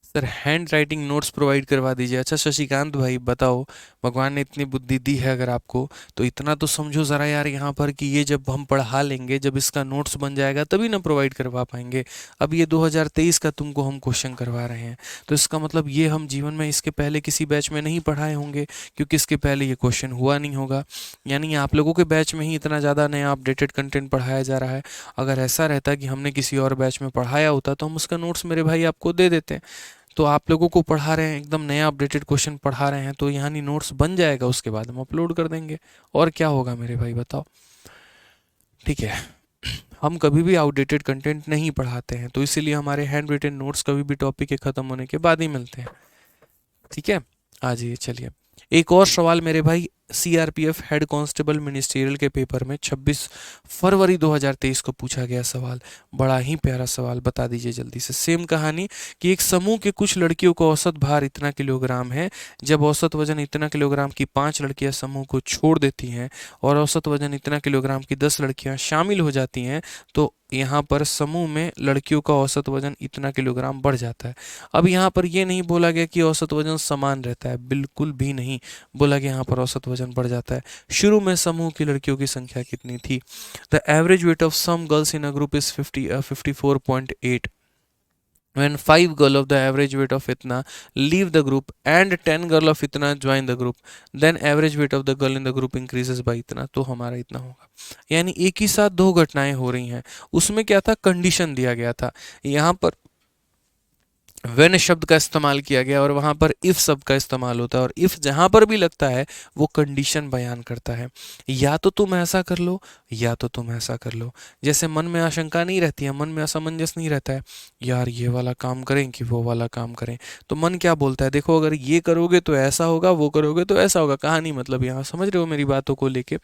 S1: Sir hand writing notes provide करवा दीजिए। अच्छा शशिकांत भाई बताओ, भगवान ने इतनी बुद्धि दी है अगर आपको, तो इतना तो समझो ज़रा यार यहाँ पर कि ये जब हम पढ़ा लेंगे, जब इसका नोट्स बन जाएगा तभी ना प्रोवाइड करवा पाएंगे। अब ये 2023 का तुमको हम क्वेश्चन करवा रहे हैं, तो इसका मतलब ये हम जीवन में इसके पहले किसी बैच में नहीं पढ़ाए होंगे, क्योंकि इसके पहले ये क्वेश्चन हुआ नहीं होगा। यानी आप लोगों के बैच में ही इतना ज़्यादा नया अपडेटेड कंटेंट पढ़ाया जा रहा है। अगर ऐसा रहता कि हमने किसी और बैच में पढ़ाया होता तो हम उसका नोट्स मेरे भाई आपको दे देते। तो आप लोगों को पढ़ा रहे हैं, एकदम नया अपडेटेड क्वेश्चन पढ़ा रहे हैं, तो यहाँ नहीं नोट्स बन जाएगा, उसके बाद हम अपलोड कर देंगे। और क्या होगा मेरे भाई बताओ। ठीक है, हम कभी भी आउटडेटेड कंटेंट नहीं पढ़ाते हैं, तो इसीलिए हमारे हैंड रिटन नोट्स कभी भी टॉपिक के ख़त्म होने के बाद ही मिलते हैं। ठीक है, आ जाइए चलिए। एक और सवाल मेरे भाई, सीआरपीएफ हेड कांस्टेबल मिनिस्ट्रियल के पेपर में 26 फरवरी 2023 को पूछा गया सवाल, बड़ा ही प्यारा सवाल, बता दीजिए जल्दी से। सेम कहानी कि एक समूह के कुछ लड़कियों का औसत भार इतना किलोग्राम है, जब औसत वजन इतना किलोग्राम की 5 लड़कियां समूह को छोड़ देती हैं और औसत वजन इतना किलोग्राम की 10 लड़कियां शामिल हो जाती हैं, तो यहाँ पर समूह में लड़कियों का औसत वजन इतना किलोग्राम बढ़ जाता है। अब यहाँ पर ये नहीं बोला गया कि औसत वजन समान रहता है, बिल्कुल भी नहीं बोला गया यहाँ पर औसत वजन बढ़ जाता है। शुरू में समूह की लड़कियों की संख्या कितनी थी? The average weight of some girls in a group is 54.8 when 5 girl of the average weight of itna leave the group and 10 girl of itna join the group, then average weight of the girl in the group increases by इतना, तो हमारा इतना होगा। यानी एक ही साथ दो घटनाएं हो रही हैं, उसमें क्या था, कंडीशन दिया गया था। यहाँ पर व्हेन शब्द का इस्तेमाल किया गया और वहाँ पर इफ़ शब्द का इस्तेमाल होता है, और इफ़ जहाँ पर भी लगता है वो कंडीशन बयान करता है। या तो तुम ऐसा कर लो या तो तुम ऐसा कर लो। जैसे मन में आशंका नहीं रहती है, मन में असमंजस नहीं रहता है, यार ये वाला काम करें कि वो वाला काम करें, तो मन क्या बोलता है, देखो अगर ये करोगे तो ऐसा होगा, वो करोगे तो ऐसा होगा। कहानी मतलब यहाँ समझ रहे हो मेरी बातों को लेके?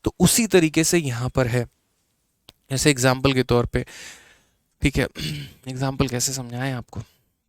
S1: तो उसी तरीके से यहाँ पर है। जैसे एग्जाम्पल के तौर पे, ठीक है, एग्जाम्पल कैसे समझाएं आपको,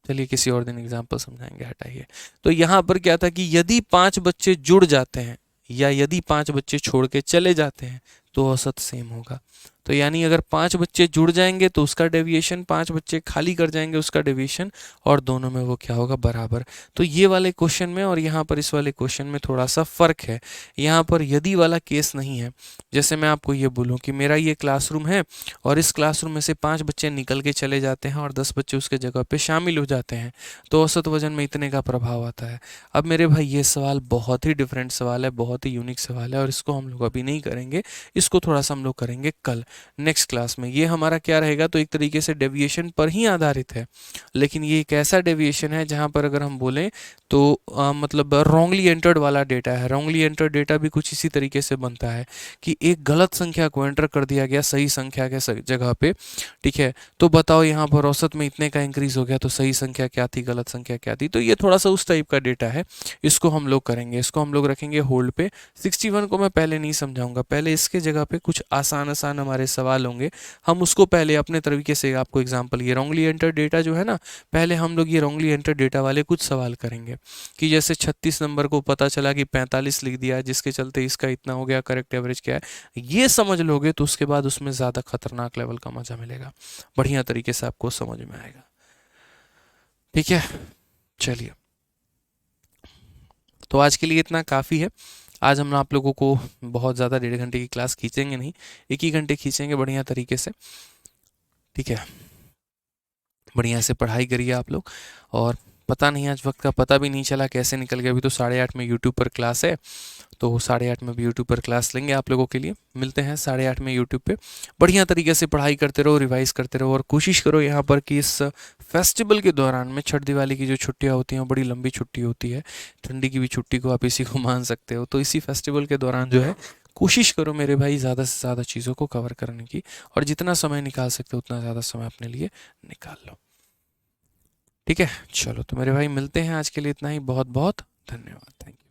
S1: चलिए किसी और दिन एग्जाम्पल समझाएंगे, हटाइए। तो यहाँ पर क्या था कि यदि 5 बच्चे जुड़ जाते हैं या यदि 5 बच्चे छोड़ के चले जाते हैं तो औसत सेम होगा। तो यानी अगर 5 बच्चे जुड़ जाएंगे तो उसका डेविएशन, 5 बच्चे खाली कर जाएंगे उसका डेविएशन, और दोनों में वो क्या होगा, बराबर। तो ये वाले क्वेश्चन में और यहाँ पर इस वाले क्वेश्चन में थोड़ा सा फर्क है। यहाँ पर यदि वाला केस नहीं है। जैसे मैं आपको ये बोलूँ कि मेरा ये क्लासरूम है और इस क्लासरूम में से 5 बच्चे निकल के चले जाते हैं और 10 बच्चे उसके जगह पे शामिल हो जाते हैं, तो औसत वजन में इतने का प्रभाव आता है। अब मेरे भाई ये सवाल बहुत ही डिफरेंट सवाल है, बहुत ही यूनिक सवाल है, और इसको हम लोग अभी नहीं करेंगे, इसको थोड़ा सा हम लोग करेंगे कल नेक्स्ट क्लास में। ये हमारा क्या रहेगा, तो एक तरीके से डेविएशन पर ही आधारित है, लेकिन ये एक ऐसा डेविएशन है जहाँ पर अगर हम बोलें तो मतलब रॉन्गली एंटर्ड वाला डेटा है। रॉन्गली एंटर्ड डेटा भी कुछ इसी तरीके से बनता है कि एक गलत संख्या को एंटर कर दिया गया सही संख्या के जगह पे, ठीक है, तो बताओ यहाँ पर औसत में इतने का इंक्रीज हो गया, तो सही संख्या क्या थी, गलत संख्या क्या थी। तो ये थोड़ा सा उस टाइप का डेटा है, इसको हम लोग करेंगे, इसको हम लोग रखेंगे होल्ड पे। 61 को मैं पहले नहीं समझाऊंगा, पहले इसके जगह पे कुछ आसान आसान हमारे सवाल होंगे, हम उसको पहले अपने तरीके से आपको एग्जाम्पल, ये रॉन्गली एंटर डेटा जो है ना, पहले हम लोग ये रॉन्गली एंटर डेटा वाले कुछ सवाल करेंगे कि जैसे 36 नंबर को पता चला कि 45 लिख दिया, जिसके चलते इसका इतना हो गया, करेक्ट एवरेज क्या है, ये समझ लोगे तो उसके बाद उसमें ज़्यादा खतरनाक लेवल का मजा मिलेगा, बढ़िया तरीके से आपको समझ में आएगा। ठीक है, चलिए, तो आज के लिए इतना काफ़ी है। आज हम आप लोगों को बहुत ज़्यादा 1.5 घंटे की क्लास खींचेंगे नहीं, 1 ही घंटे खींचेंगे बढ़िया तरीके से। ठीक है, बढ़िया से पढ़ाई करिए आप लोग। और पता नहीं आज वक्त का पता भी नहीं चला कैसे निकल गया। अभी तो 8:30 में यूट्यूब पर क्लास है, तो 8:30 में भी यूट्यूब पर क्लास लेंगे आप लोगों के लिए। मिलते हैं 8:30 में यूट्यूब पे। बढ़िया तरीके से पढ़ाई करते रहो, रिवाइज करते रहो, और कोशिश करो यहाँ पर कि इस फेस्टिवल के दौरान में, छठ दिवाली की जो छुट्टियाँ होती हैं बड़ी लंबी छुट्टी होती है, ठंडी की भी छुट्टी को आप इसी को मान सकते हो, तो इसी फेस्टिवल के दौरान जो है कोशिश करो मेरे भाई ज़्यादा से ज़्यादा चीज़ों को कवर करने की, और जितना समय निकाल सकते हो उतना ज़्यादा समय अपने लिए निकाल लो। ठीक है, चलो तो मेरे भाई मिलते हैं, आज के लिए इतना ही, बहुत बहुत धन्यवाद, थैंक यू।